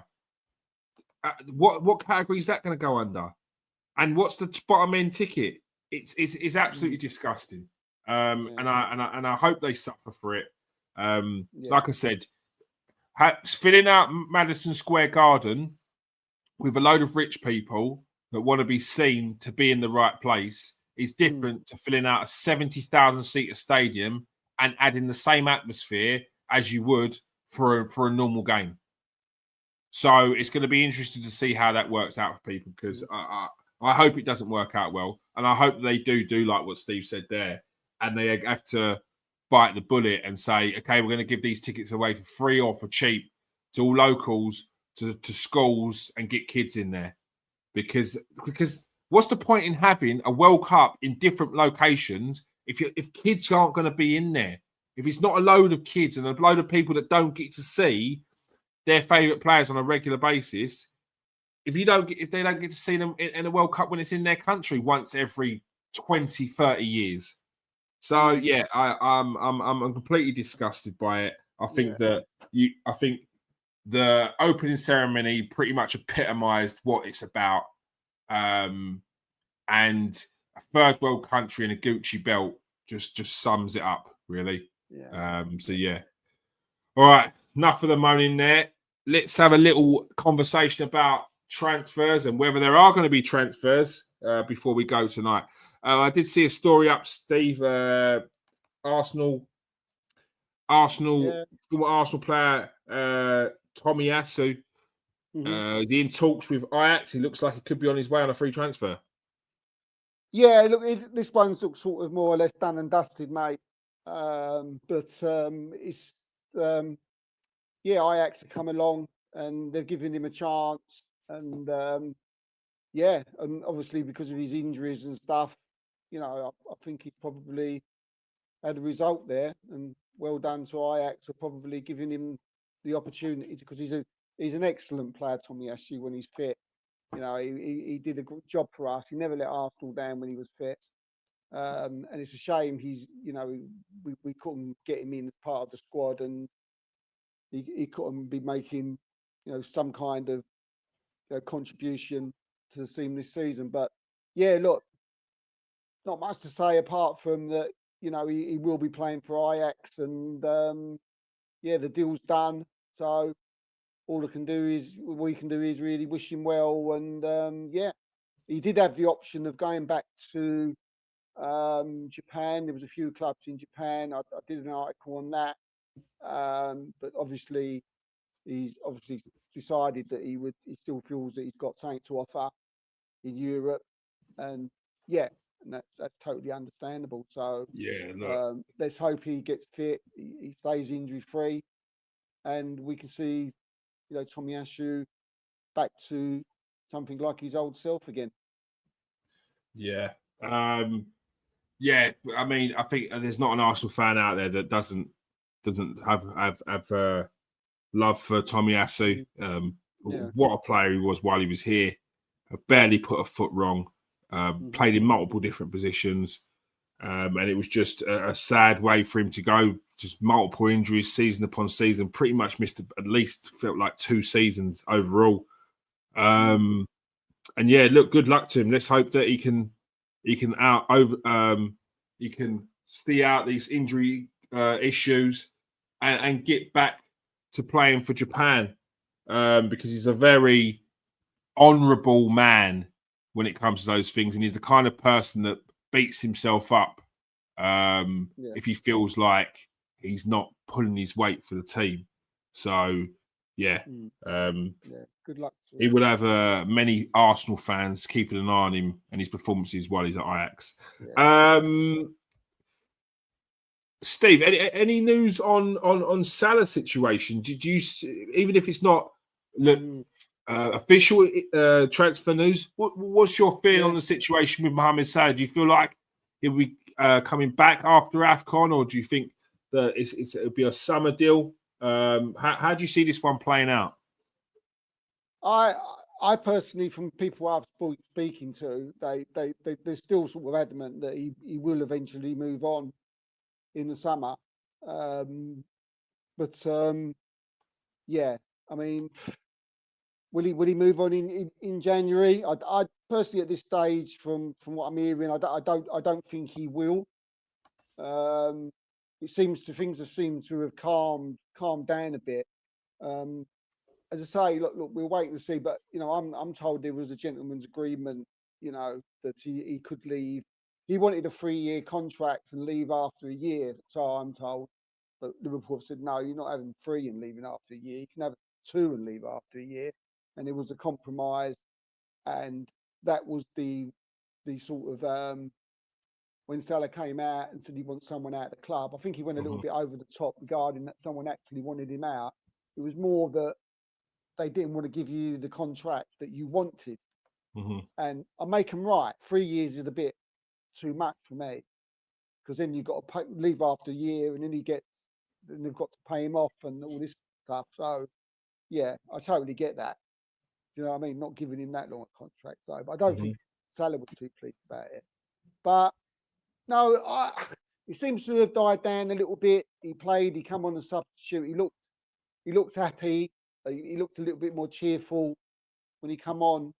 Speaker 1: What category is that going to go under? And what's the bottom end ticket? It's absolutely disgusting. And I hope they suffer for it. Like I said, filling out Madison Square Garden with a load of rich people that want to be seen to be in the right place is different to filling out a 70,000 seater stadium and adding the same atmosphere as you would for a normal game. So it's going to be interesting to see how that works out for people, because I hope it doesn't work out well, and I hope they do like what Steve said there, and they have to bite the bullet and say, okay, we're going to give these tickets away for free or for cheap to all locals, to schools, and get kids in there, because what's the point in having a World Cup in different locations if kids aren't going to be in there? If it's not a load of kids and a load of people that don't get to see their favourite players on a regular basis, if they don't get to see them in a World Cup when it's in their country once every 20, 30 years. So yeah, I'm completely disgusted by it. I think I think the opening ceremony pretty much epitomised what it's about. And a third world country and a Gucci belt just sums it up, really. So yeah. All right, enough of the moaning there. Let's have a little conversation about transfers and whether there are going to be transfers before we go tonight. I did see a story up, Steve. Arsenal player Tomiyasu. He's in talks with Ajax. He looks like he could be on his way on a free transfer.
Speaker 2: Yeah, look, this one looks sort of more or less done and dusted, mate. But it's Ajax have come along and they've given him a chance, and and obviously because of his injuries and stuff, I think he's probably had a result there, and well done to Ajax for probably giving him the opportunity, because he's an excellent player, Tomiyasu, when he's fit. He did a good job for us. He never let Arsenal down when he was fit. And it's a shame we couldn't get him in as part of the squad, and he couldn't be making some kind of contribution to the team this season. But yeah, look, not much to say apart from that. He will be playing for Ajax, and the deal's done. So all we can do is really wish him well. And he did have the option of going back to Japan. There was a few clubs in Japan. I did an article on that, but obviously he's decided that he still feels that he's got something to offer in Europe, and that's totally understandable. So let's hope he gets fit, he stays injury free, and we can see Tomiyasu back to something like his old self again.
Speaker 1: Yeah. I mean, I think there's not an Arsenal fan out there that doesn't have love for Tomiyasu. What a player he was while he was here. Barely put a foot wrong. Played in multiple different positions. And it was just a sad way for him to go. Just multiple injuries, season upon season. Pretty much missed at least, felt like 2 seasons overall. And yeah, look, good luck to him. Let's hope that he can see out these injury issues and get back to playing for Japan, because he's a very honourable man when it comes to those things, and he's the kind of person that beats himself up if he feels like he's not pulling his weight for the team. So Yeah.
Speaker 2: Yeah, good luck to
Speaker 1: He
Speaker 2: him.
Speaker 1: would have many Arsenal fans keeping an eye on him and his performances while he's at Ajax.
Speaker 2: Yeah.
Speaker 1: Steve, any news on Salah's situation? Did you, even if it's not official transfer news, what's your feeling on the situation with Mohamed Salah? Do you feel like he'll be coming back after AFCON, or do you think that it'll be a summer deal? How do you see this one playing out?
Speaker 2: I personally, from people I've speaking to, they're still sort of adamant that he will eventually move on in the summer. Yeah, I mean, will he move on in January? I personally, at this stage, from what I'm hearing, I don't think he will. Things have seemed to have calmed down a bit. As I say, look, we're waiting to see. But I'm told there was a gentleman's agreement. That he could leave. He wanted a 3-year contract and leave after a year. So I'm told. But Liverpool said, no, you're not having 3 and leaving after a year. You can have 2 and leave after a year. And it was a compromise, and that was the sort of when Salah came out and said he wants someone out of the club. I think he went a little bit over the top regarding that someone actually wanted him out. It was more that they didn't want to give you the contract that you wanted. And I make them right. 3 years is a bit too much for me, because then you've got to leave after a year, and then they've got to pay him off and all this stuff. So, yeah, I totally get that. You know what I mean? Not giving him that long a contract. So, but I don't think Salah was too pleased about it. But no, he seems to have died down a little bit. He played. He come on a substitute. He looked happy. He looked a little bit more cheerful when he come on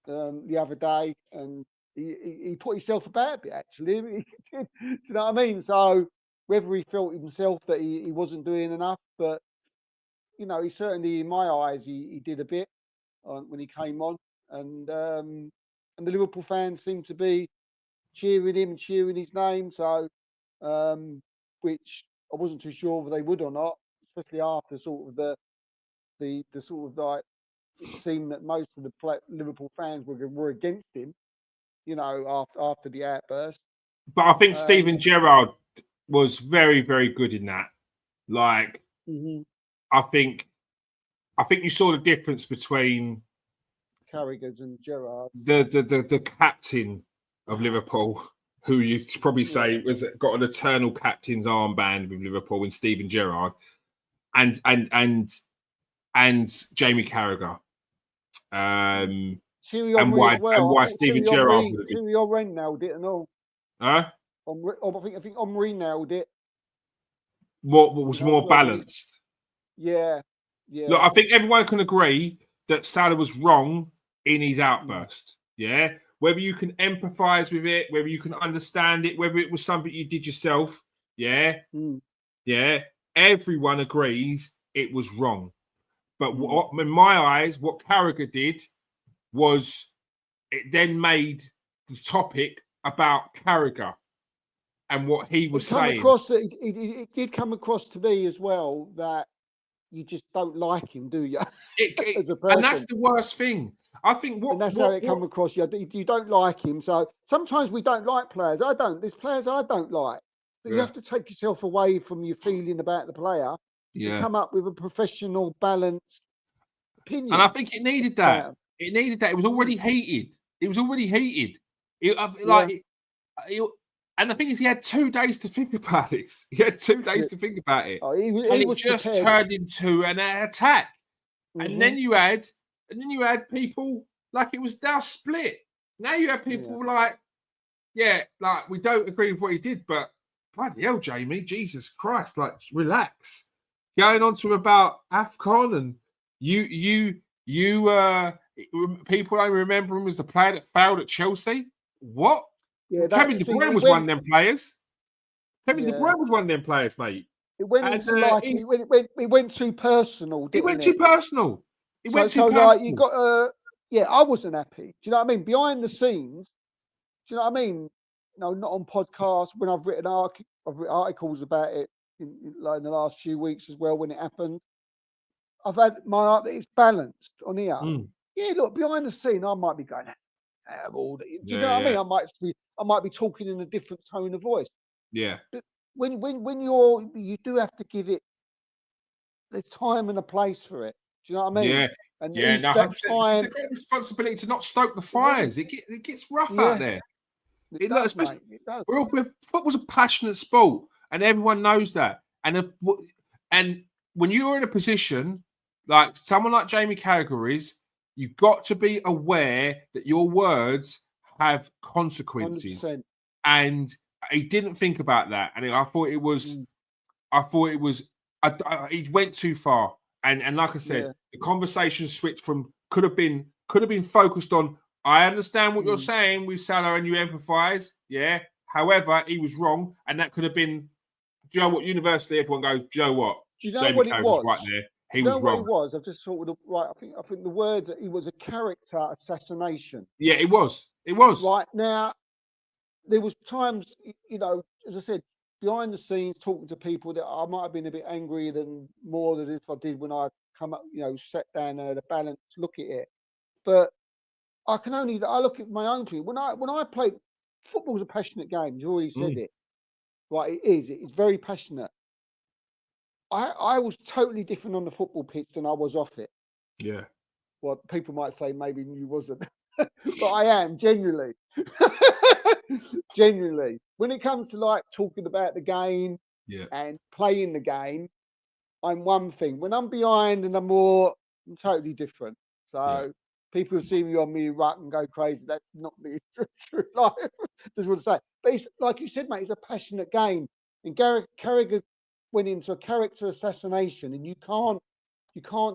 Speaker 2: the other day, and he put himself about a bit, actually. Do you know what I mean? So whether he felt himself that he wasn't doing enough, but he certainly, in my eyes, he did a bit when he came on, and the Liverpool fans seem to be cheering him and cheering his name. So, which I wasn't too sure whether they would or not, especially after sort of the sort of, like, it seemed that most of the Liverpool fans were against him, after the outburst.
Speaker 1: But I think Steven Gerrard was very, very good in that. Like, I think you saw the difference between
Speaker 2: Carragher and Gerrard,
Speaker 1: the captain of Liverpool, who you'd probably say was got an eternal captain's armband with Liverpool, in Steven Gerrard, and Jamie Carragher.
Speaker 2: Thierry Henry as well.
Speaker 1: And why Steven Gerrard?
Speaker 2: Thierry Henry nailed it and all.
Speaker 1: Huh?
Speaker 2: I think Henry nailed it.
Speaker 1: What was more balanced?
Speaker 2: Yeah.
Speaker 1: Look, I think everyone can agree that Salah was wrong in his outburst. Yeah, whether you can empathise with it, whether you can understand it, whether it was something you did yourself. Yeah, everyone agrees it was wrong. But in my eyes, what Carragher did was it then made the topic about Carragher and what he was saying.
Speaker 2: It did come across to me as well that you just don't like him, do you? As a person.
Speaker 1: And that's the worst thing. I think
Speaker 2: how it come across. You don't like him. So sometimes we don't like players. I don't. There's players I don't like. But you have to take yourself away from your feeling about the player. And come up with a professional, balanced opinion.
Speaker 1: And I think it needed that. It needed that. It was already heated. And the thing is, he had 2 days to think about this. He had 2 days to think about it. He was just turned into an attack. And then you had people like it was now split. Now you have people like we don't agree with what he did, but bloody hell, Jamie, Jesus Christ, like, relax. Going on to about AFCON, and you people don't remember him as the player that failed at Chelsea. What?
Speaker 2: Yeah,
Speaker 1: Kevin De Bruyne was one of them players. Kevin De Bruyne was one of them players, mate.
Speaker 2: It went it went too personal.
Speaker 1: It went too personal.
Speaker 2: Like, you got I wasn't happy. Do you know what I mean? Behind the scenes, do you know what I mean? No, not on podcasts. When I've written articles about it in the last few weeks as well when it happened. I've had my it's balanced on here.
Speaker 1: Mm.
Speaker 2: Yeah, look, behind the scene, I might be going, do you know
Speaker 1: Yeah,
Speaker 2: what I mean?
Speaker 1: yeah.
Speaker 2: I might be talking in a different tone of voice.
Speaker 1: Yeah.
Speaker 2: But when you do have to give it the time and a place for it. Do you know what I mean?
Speaker 1: Yeah.
Speaker 2: And
Speaker 1: Yeah,
Speaker 2: is
Speaker 1: no,
Speaker 2: that
Speaker 1: 100%, because
Speaker 2: time?
Speaker 1: they've got a responsibility to not stoke the
Speaker 2: It wasn't.
Speaker 1: fires. It gets rough out
Speaker 2: Yeah,
Speaker 1: there.
Speaker 2: it
Speaker 1: It look,
Speaker 2: does,
Speaker 1: especially
Speaker 2: mate. It does.
Speaker 1: football's a passionate sport, and everyone knows that. And when you're in a position like someone like Jamie Carragher is, you've got to be aware that your words have consequences.
Speaker 2: 100%.
Speaker 1: And he didn't think about that, and I thought it was.
Speaker 2: Mm,
Speaker 1: I thought it was. He went too far, and like I said,
Speaker 2: yeah.
Speaker 1: the conversation switched from could have been focused on. I understand what you're
Speaker 2: Mm.
Speaker 1: saying with Salah, and you empathise. Yeah. However, he was wrong, and that could have been. Do you know what? Universally, everyone goes. Do you know what?
Speaker 2: Do you know
Speaker 1: Jamie
Speaker 2: what it
Speaker 1: Carragher's right
Speaker 2: was?
Speaker 1: there.
Speaker 2: Do
Speaker 1: He
Speaker 2: you
Speaker 1: was
Speaker 2: know what it
Speaker 1: wrong.
Speaker 2: was? I've just thought of the right. I think the word that it was a character assassination.
Speaker 1: Yeah, it was. It was.
Speaker 2: Right now, there was times, as I said, behind the scenes, talking to people that I might have been a bit angrier than more than if I did when I come up, sat down and had a balanced look at it. But I look at my own thing. When I play football's a passionate game. You've already said
Speaker 1: Mm,
Speaker 2: it. Right, it is. It's very passionate. I was totally different on the football pitch than I was off it.
Speaker 1: yeah.
Speaker 2: Well, people might say maybe you wasn't, but I am genuinely. Genuinely, when it comes to like talking about the game
Speaker 1: Yeah.
Speaker 2: and playing the game, I'm one thing. When I'm behind and I'm totally different.
Speaker 1: Yeah.
Speaker 2: So people see me on me rut and go crazy. That's not me. True life. Just want to say, but it's like you said, mate. It's a passionate game, and Carragher went into a character assassination, and you can't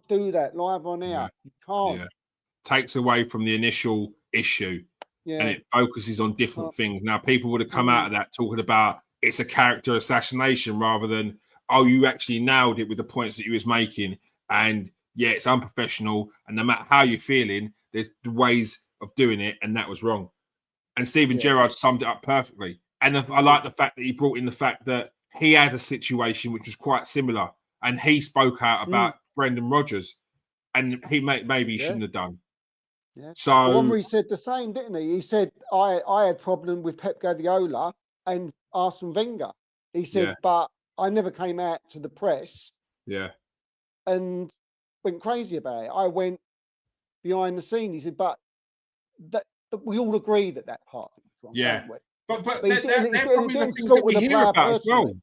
Speaker 2: do that live on
Speaker 1: Yeah.
Speaker 2: air. You can't.
Speaker 1: Yeah. Takes away from the initial issue, and
Speaker 2: Yeah.
Speaker 1: it focuses on
Speaker 2: You
Speaker 1: different
Speaker 2: can't.
Speaker 1: things. Now, people would have come out of that talking about it's a character assassination rather than, oh, you actually nailed it with the points that you was making. And yeah, it's unprofessional. And no matter how you're feeling, there's ways of doing it, and that was wrong. And Steven
Speaker 2: Yeah.
Speaker 1: Gerrard summed it up perfectly. And I like the fact that he brought in the fact that he had a situation which was quite similar, and he spoke out about Brendan Rodgers, and maybe he
Speaker 2: Yeah.
Speaker 1: shouldn't have done.
Speaker 2: Yeah.
Speaker 1: So
Speaker 2: Omri said the same, didn't he? He said I had problem with Pep Guardiola and Arsene Wenger. He said,
Speaker 1: Yeah.
Speaker 2: but I never came out to the press
Speaker 1: yeah,
Speaker 2: and went crazy about it. I went behind the scenes. He said, but we all agree that part was wrong,
Speaker 1: yeah.
Speaker 2: don't we?
Speaker 1: But
Speaker 2: But he
Speaker 1: they're probably the
Speaker 2: didn't
Speaker 1: things
Speaker 2: sort
Speaker 1: that we
Speaker 2: with the
Speaker 1: hear
Speaker 2: player
Speaker 1: about as well.
Speaker 2: personally.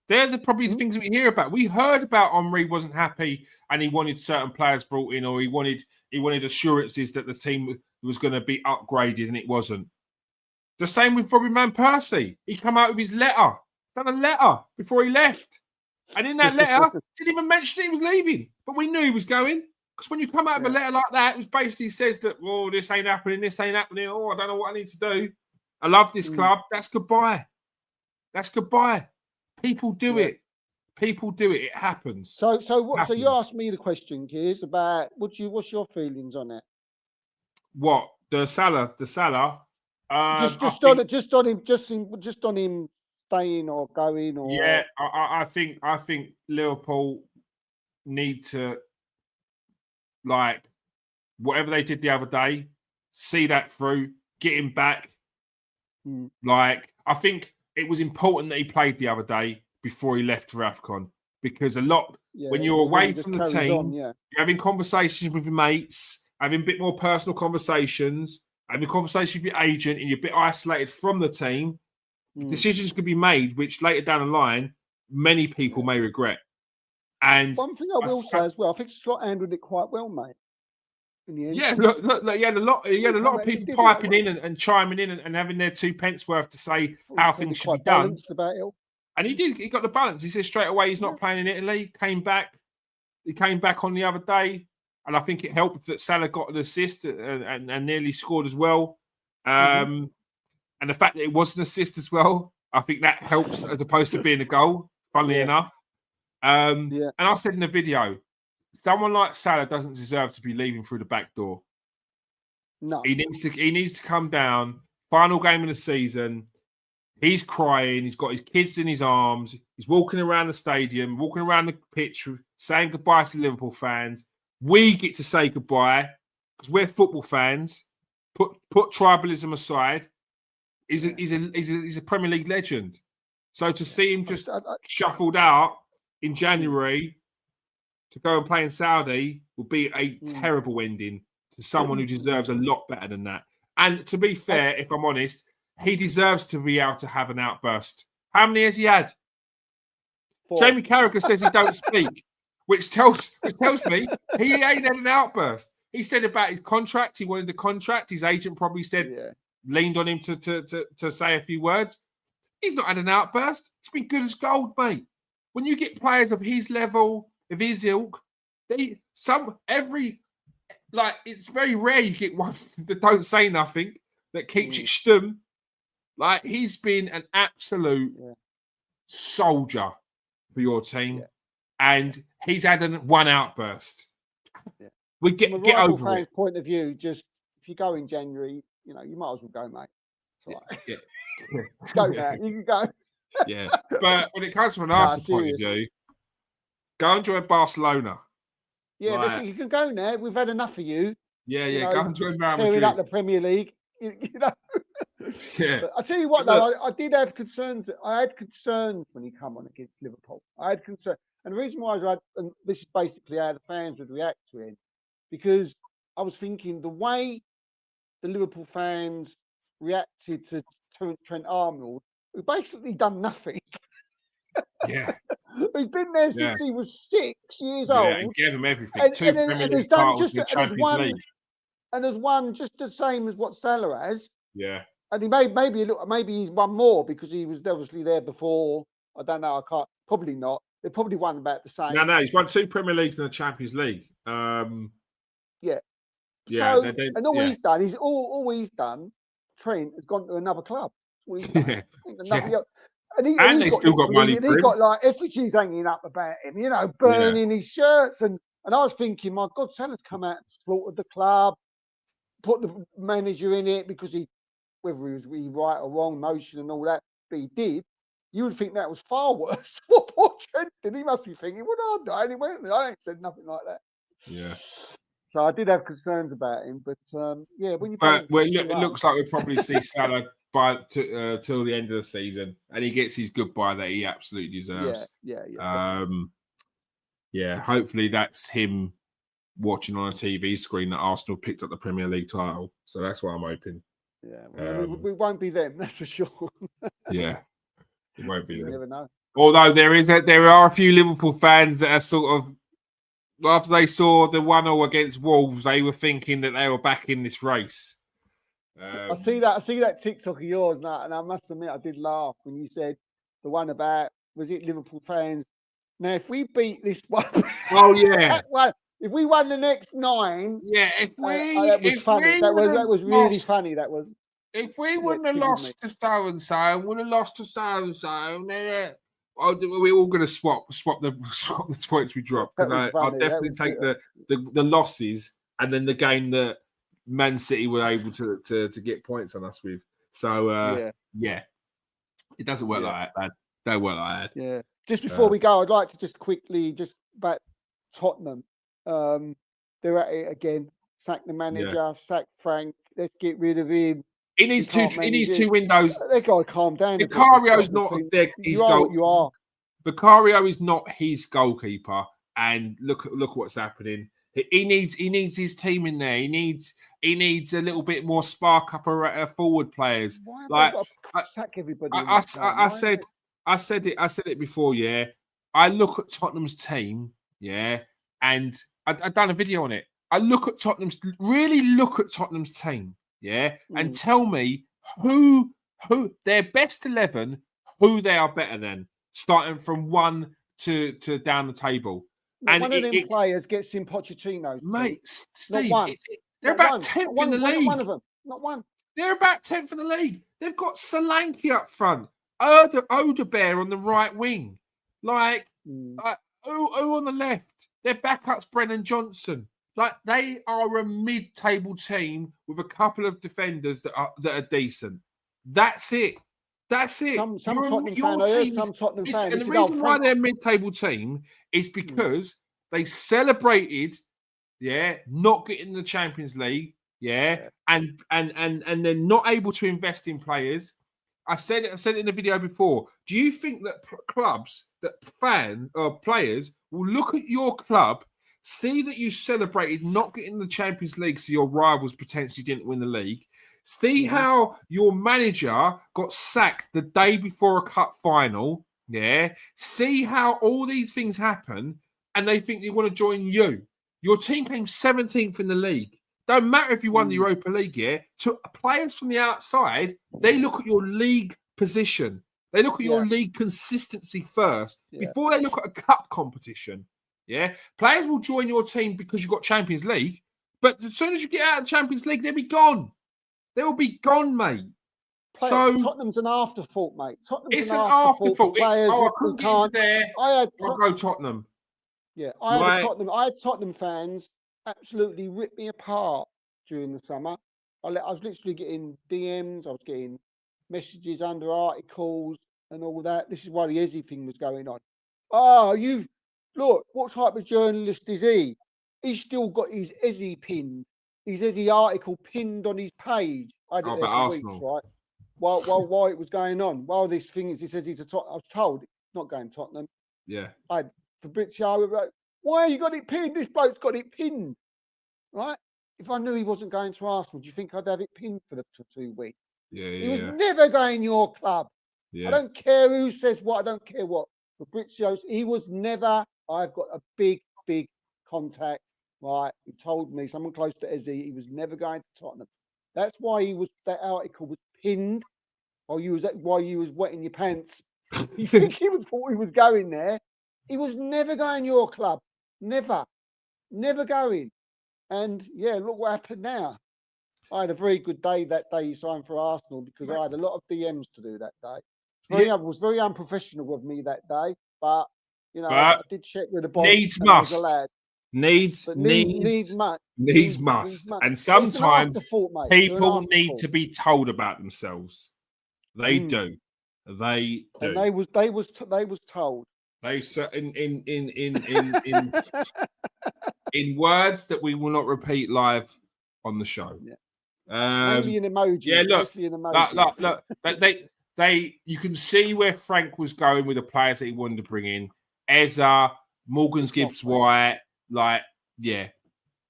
Speaker 1: They're probably the things that we hear about. We heard about Omri wasn't happy and he wanted certain players brought in, or he wanted assurances that the team was going to be upgraded, and it wasn't. The same with Robin Van Persie. He come out with his letter, done a letter before he left, and in that letter didn't even mention he was leaving, but we knew he was going. Because when you come out with a letter like that, it basically says that, oh, this ain't happening, oh, I don't know what I need to do. I love this club. That's goodbye. That's goodbye. People do it. People do it. It happens.
Speaker 2: So you asked me the question, Kears, about what's your feelings on it?
Speaker 1: What? The Salah?
Speaker 2: Just on him staying or going, or
Speaker 1: yeah, I think Liverpool need to, like, whatever they did the other day, see that through, get him back. Like, I think it was important that he played the other day before he left for AFCON, because when you're away from the team, you're having conversations with your mates, having a bit more personal conversations, having a conversation with your agent, and you're a bit isolated from the team. Decisions could be made which later down the line many people may regret. And
Speaker 2: one thing I will say as well, I think Slot handled it quite well, mate. In the end.
Speaker 1: Yeah, look, he had a lot of people piping in and chiming in and having their 2 pence worth to say how things should be done.
Speaker 2: About it.
Speaker 1: And he did. He got the balance. He said straight away he's not playing in Italy. He came back on the other day, and I think it helped that Salah got an assist and nearly scored as well. And the fact that it was an assist as well, I think that helps as opposed to being a goal, funnily enough. And I said in the video, someone like Salah doesn't deserve to be leaving through the back door.
Speaker 2: No.
Speaker 1: He needs to come down, final game of the season, He's crying. He's got his kids in his arms. He's walking around the stadium, walking around the pitch, saying goodbye to Liverpool fans. We get to say goodbye because we're football fans. Put tribalism aside. He's a Premier League legend. So to see him just shuffled out in January to go and play in Saudi will be a terrible ending to someone who deserves a lot better than that. And to be fair, if I'm honest, he deserves to be able to have an outburst. How many has he had?
Speaker 2: 4.
Speaker 1: Jamie Carragher says he don't speak, which tells me he ain't had an outburst. He said about his contract, he wanted the contract. His agent probably said, leaned on him to say a few words. He's not had an outburst. It's been good as gold, mate. When you get players of his level, of his ilk, it's very rare you get one that don't say nothing, that keeps it stum. Like, he's been an absolute soldier for your team, and he's had one outburst.
Speaker 2: Yeah.
Speaker 1: We get
Speaker 2: From a
Speaker 1: over
Speaker 2: fan's
Speaker 1: it.
Speaker 2: point of view, just if you go in January, you might as well go, mate. Go now. You can go.
Speaker 1: Yeah, but when it comes from an Arsenal point of view, go and join Barcelona.
Speaker 2: Yeah, listen, you can go now. We've had enough of you.
Speaker 1: Yeah, go and join Real
Speaker 2: tearing
Speaker 1: Madrid.
Speaker 2: up the Premier League.
Speaker 1: Yeah.
Speaker 2: But I tell you what, though, I did have concerns. I had concerns when he came on against Liverpool. I had concerns, and the reason why and this is basically how the fans would react to him, because I was thinking the way the Liverpool fans reacted to Trent Arnold, who basically done nothing.
Speaker 1: Yeah.
Speaker 2: He's been there since he was 6 years old.
Speaker 1: Yeah, and gave him everything. Two Premier League titles in the Champions League.
Speaker 2: And there's one just the same as what Salah has.
Speaker 1: Yeah.
Speaker 2: And he maybe he's won more because he was obviously there before. I don't know. I can't. Probably not. They probably won about the same.
Speaker 1: No, he's won 2 Premier Leagues in the Champions League.
Speaker 2: Yeah.
Speaker 1: Yeah.
Speaker 2: So, and he's done, all he's done, Trent has gone to another club. And
Speaker 1: they still got money for him.
Speaker 2: He's got like effigies hanging up about him, burning his shirts. And I was thinking, my God, Salah's come out and slaughtered the club, put the manager in it because whether he was really right or wrong, motion and all that, but he did. You would think that was far worse. What poor Trent did? He must be thinking, what did I do? And he went, I ain't said nothing like that.
Speaker 1: Yeah.
Speaker 2: So I did have concerns about him, but when you.
Speaker 1: But it looks like we'll probably see Salah till the end of the season, and he gets his goodbye that he absolutely deserves.
Speaker 2: Yeah.
Speaker 1: Hopefully that's him watching on a TV screen that Arsenal picked up the Premier League title. So that's what I'm hoping.
Speaker 2: Yeah, we won't be them, that's for sure.
Speaker 1: Yeah, it won't be them.
Speaker 2: You never know.
Speaker 1: Although there are a few Liverpool fans that are sort of, after they saw the 1-0 against Wolves, they were thinking that they were back in this race.
Speaker 2: I see that TikTok of yours now, and I must admit I did laugh when you said the one about, was it Liverpool fans? Now, if we beat this one, if we won the next 9,
Speaker 1: that
Speaker 2: was funny. That was really funny. That was.
Speaker 1: If we wouldn't have lost to so and so, would have lost to so and so, we're all going to swap the points we dropped, because I'll definitely take the losses and then the game that Man City were able to get points on us with. So it doesn't work like that, man. Don't work like that.
Speaker 2: Yeah. Just before we go, I'd like to just quickly about Tottenham. They're at it again. Sack the manager, sack Frank. Let's get rid of him.
Speaker 1: He needs 2 windows.
Speaker 2: They've got to calm down.
Speaker 1: Vicario's not his goal.
Speaker 2: You are.
Speaker 1: Vicario is not his goalkeeper, and look what's happening. He needs his team in there. He needs a little bit more spark up forward players.
Speaker 2: Why sack everybody?
Speaker 1: I said it before. Yeah, I look at Tottenham's team. Yeah, and I done a video on it. I look at Tottenham's team. Yeah, and tell me who their best 11, who they are better than, starting from 1 to down the table.
Speaker 2: And one of them players gets in Pochettino.
Speaker 1: Mate, Steve, they're about 10th in the league.
Speaker 2: Not one of them. Not one.
Speaker 1: They're about 10th in the league. They've got Solanke up front, Odebear on the right wing, who on the left. Their backup's Brennan Johnson. Like, they are a mid-table team with a couple of defenders that are decent. That's it. That's it.
Speaker 2: Some Tottenham fan, I heard some Tottenham fan.
Speaker 1: And the reason why they're a mid-table team is because they celebrated, not getting the Champions League, and they're not able to invest in players. I said it in the video before. Do you think that clubs, that fans or players will look at your club, see that you celebrated not getting the Champions League, so your rivals potentially didn't win the league? See how your manager got sacked the day before a cup final. Yeah. See how all these things happen, and they think they want to join you. Your team came 17th in the league. Don't matter if you won the Europa League, To players from the outside, they look at your league position. They look at your league consistency first before they look at a cup competition. Yeah. Players will join your team because you've got Champions League, but as soon as you get out of the Champions League, they'll be gone. They will be gone, mate. So
Speaker 2: Tottenham's an afterthought, mate.
Speaker 1: It's an afterthought. I couldn't get into there. I'll go Tottenham.
Speaker 2: Yeah, I had Tottenham fans absolutely rip me apart during the summer. I was literally getting DMs. I was getting messages under articles and all that. This is why the Eze thing was going on. Oh, look, what type of journalist is he? He's still got his Eze pinned. His Eze article pinned on his page. I had it there for weeks, right? While it was going on, while this thing is, he says he's a Tottenham. I was told it's not going Tottenham.
Speaker 1: Yeah.
Speaker 2: I had Fabrizio wrote, why you got it pinned? This bloke's got it pinned, right? If I knew he wasn't going to Arsenal, do you think I'd have it pinned for 2 weeks?
Speaker 1: Yeah.
Speaker 2: He was never going your club.
Speaker 1: Yeah.
Speaker 2: I don't care who says what. I don't care what. Fabrizio's, he was never. I've got a big contact. Right, he told me, someone close to Eze, he was never going to Tottenham. That's why that article was pinned while you was wetting your pants. You think thought he was going there? He was never going your club, never going. And look what happened now. I had a very good day that day he signed for Arsenal because I had a lot of DMs to do that day. It was very unprofessional of me that day, but I did check with the boss.
Speaker 1: Needs must. Needs must. And sometimes people need to be told about themselves. They do. They do.
Speaker 2: And they was told.
Speaker 1: They in words that we will not repeat live on the show.
Speaker 2: Mainly in emoji.
Speaker 1: Yeah, look. They you can see where Frank was going with the players that he wanted to bring in. Eza, Morgan Gibbs White,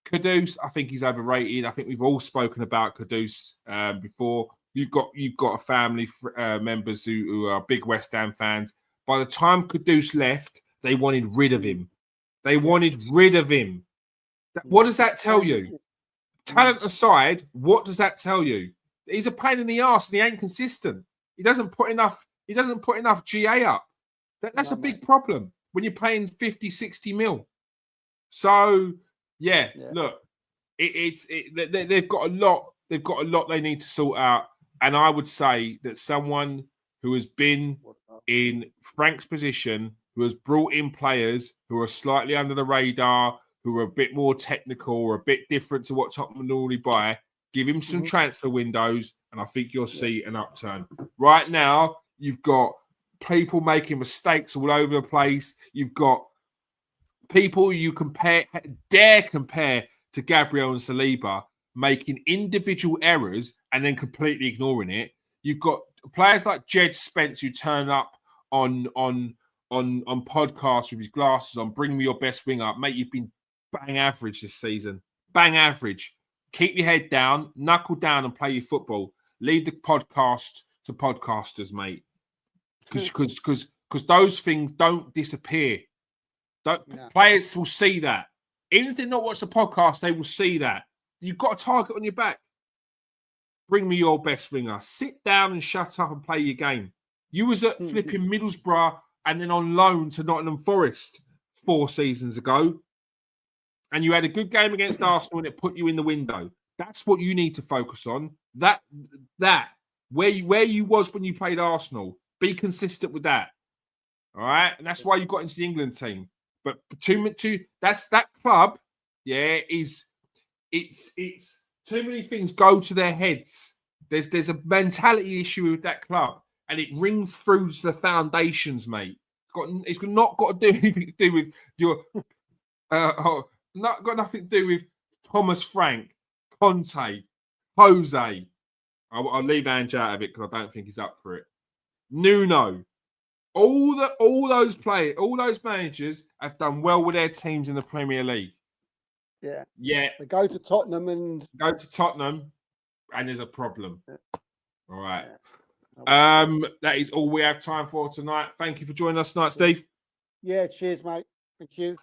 Speaker 1: Kudus, I think he's overrated. I think we've all spoken about Kudus before. You've got a family members who are big West Ham fans. By the time Kudus left, they wanted rid of him. What does that tell you? Talent aside, what does that tell you? He's a pain in the arse and he ain't consistent. He doesn't put enough GA up. That's a big problem when you're paying 50, 60 mil. So look, they've got a lot they need to sort out. And I would say that someone who has been in Frank's position, who has brought in players who are slightly under the radar, who are a bit more technical or a bit different to what Tottenham normally buy, give him some transfer windows, and I think you'll see an upturn. Right now, you've got people making mistakes all over the place. You've got people you dare compare to Gabriel and Saliba making individual errors and then completely ignoring it. You've got players like Jed Spence who turn up on podcasts with his glasses on, bring me your best wing up. Mate, you've been bang average this season. Bang average. Keep your head down, knuckle down and play your football. Leave the podcast to podcasters, mate. Because those things don't disappear. Players will see that. Even if they not watch the podcast, they will see that. You've got a target on your back. Bring me your best winger. Sit down and shut up and play your game. You was at flipping Middlesbrough and then on loan to Nottingham Forest 4 seasons ago. And you had a good game against Arsenal and it put you in the window. That's what you need to focus on. That where you was when you played Arsenal. Be consistent with that. All right? And that's why you got into the England team. But that's that club, it's too many things go to their heads. There's a mentality issue with that club. and it rings through to the foundations, mate. It's not got to do anything to do with your not got nothing to do with Thomas Frank, Conte, Jose. I'll leave Ange out of it because I don't think he's up for it. Nuno, all those players, all those managers have done well with their teams in the Premier League.
Speaker 2: Yeah. They go to Tottenham and
Speaker 1: there's a problem.
Speaker 2: Yeah.
Speaker 1: All right. Yeah. That is all we have time for tonight. Thank you for joining us tonight, Steve.
Speaker 2: Yeah, cheers, mate. Thank you.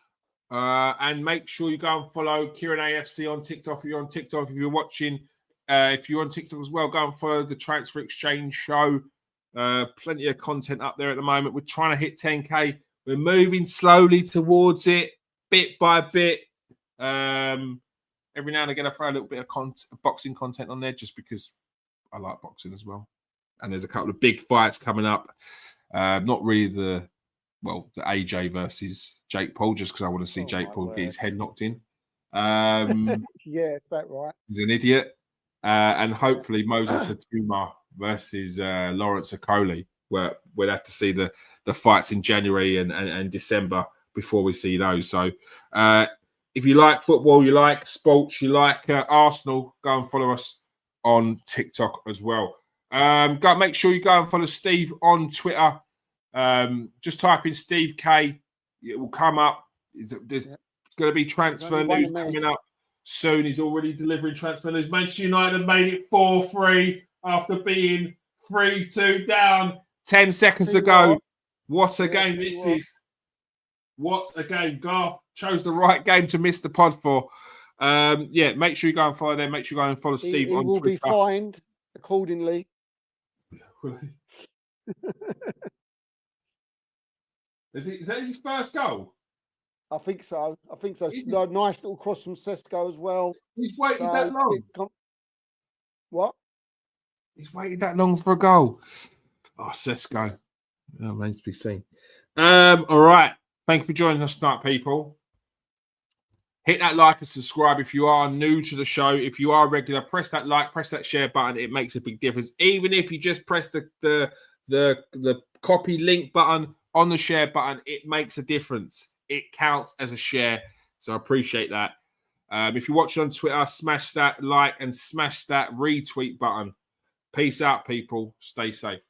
Speaker 1: And make sure you go and follow Kieran AFC on TikTok. If you're on TikTok, if you're watching, if you're on TikTok as well, go and follow the Transfer Exchange Show. Plenty of content up there at the moment. We're trying to hit 10K. We're moving slowly towards it, bit by bit. Every now and again, I throw a little bit of boxing content on there just because I like boxing as well. And there's a couple of big fights coming up. Not really the AJ versus Jake Paul, just because I want to see Jake Paul get his head knocked in.
Speaker 2: Yeah, is that right?
Speaker 1: He's an idiot. And hopefully Moses Hatuma versus Lawrence Okoli, where we'll have to see the fights in January and December before we see those. So if you like football, you like sports, you like Arsenal, go and follow us on TikTok as well. Make sure you go and follow Steve on Twitter. Just type in Steve K. It will come up. There's going to be transfer news coming up soon. He's already delivering transfer news. Manchester United have made it 4-3 after being 3-2 down 10 seconds ago. What a game this is. What a game. Garth chose the right game to miss the pod for. Make sure you go and follow them. Make sure you go and follow Steve on Twitter. He
Speaker 2: will be fined accordingly.
Speaker 1: Is that his first goal?
Speaker 2: I think so. Nice little cross from Sesko as well.
Speaker 1: He's waited that long.
Speaker 2: What?
Speaker 1: He's waited that long for a goal. Oh, Sesko. That remains to be seen. All right. Thank you for joining us tonight, people. Hit that like and subscribe if you are new to the show. If you are regular, press that like, press that share button. It makes a big difference. Even if you just press the copy link button on the share button, it makes a difference. It counts as a share. So I appreciate that. If you're watching on Twitter, smash that like and smash that retweet button. Peace out, people. Stay safe.